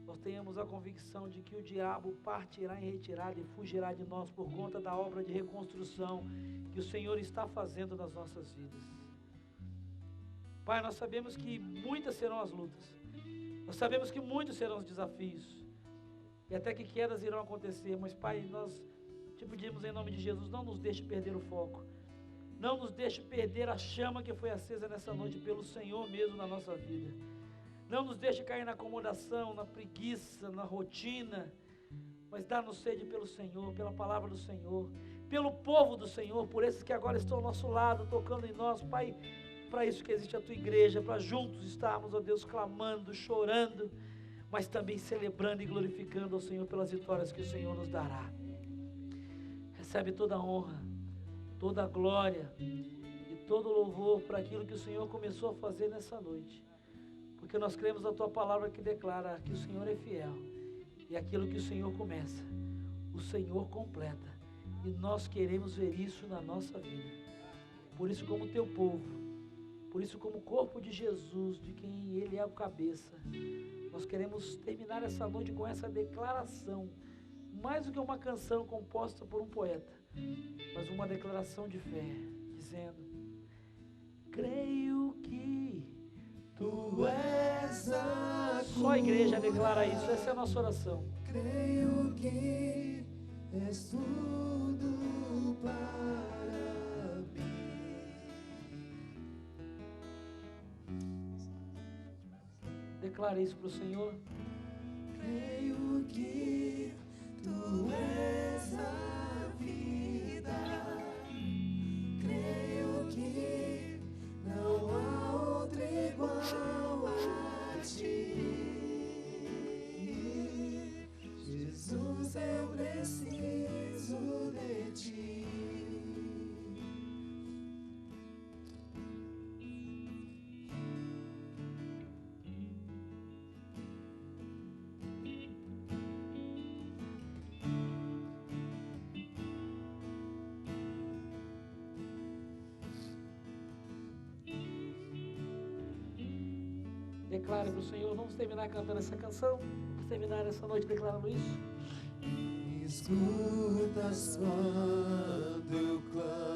S1: nós tenhamos a convicção de que o diabo partirá em retirada e fugirá de nós por conta da obra de reconstrução que o Senhor está fazendo nas nossas vidas. Pai, nós sabemos que muitas serão as lutas, nós sabemos que muitos serão os desafios, e até que quedas irão acontecer, mas Pai, nós te pedimos em nome de Jesus, não nos deixe perder o foco, não nos deixe perder a chama que foi acesa nessa noite pelo Senhor mesmo na nossa vida. Não nos deixe cair na acomodação, na preguiça, na rotina, mas dá-nos sede pelo Senhor, pela palavra do Senhor, pelo povo do Senhor, por esses que agora estão ao nosso lado, tocando em nós, Pai, para isso que existe a Tua igreja, para juntos estarmos, ó Deus, clamando, chorando, mas também celebrando e glorificando ao Senhor pelas vitórias que o Senhor nos dará. Recebe toda a honra, toda a glória e todo o louvor para aquilo que o Senhor começou a fazer nessa noite, porque nós cremos na Tua palavra que declara que o Senhor é fiel, e aquilo que o Senhor começa, o Senhor completa, E nós queremos ver isso na nossa vida. Por isso, como teu povo, por isso, como corpo de Jesus, de quem Ele é o cabeça, nós queremos terminar essa noite com essa declaração, mais do que uma canção composta por um poeta, mas uma declaração de fé, dizendo: creio que Tu és a cura. Só a igreja declara isso, essa é a nossa oração.
S2: Creio que és tudo para mim.
S1: Declara isso para o Senhor.
S2: Creio que Tu és a vida. Creio que não há outro igual a Ti. Jesus, eu preciso de Ti.
S1: Declare para o Senhor. Vamos terminar cantando essa canção. Vamos terminar essa noite declarando isso.
S2: Escutas quando eu clamo.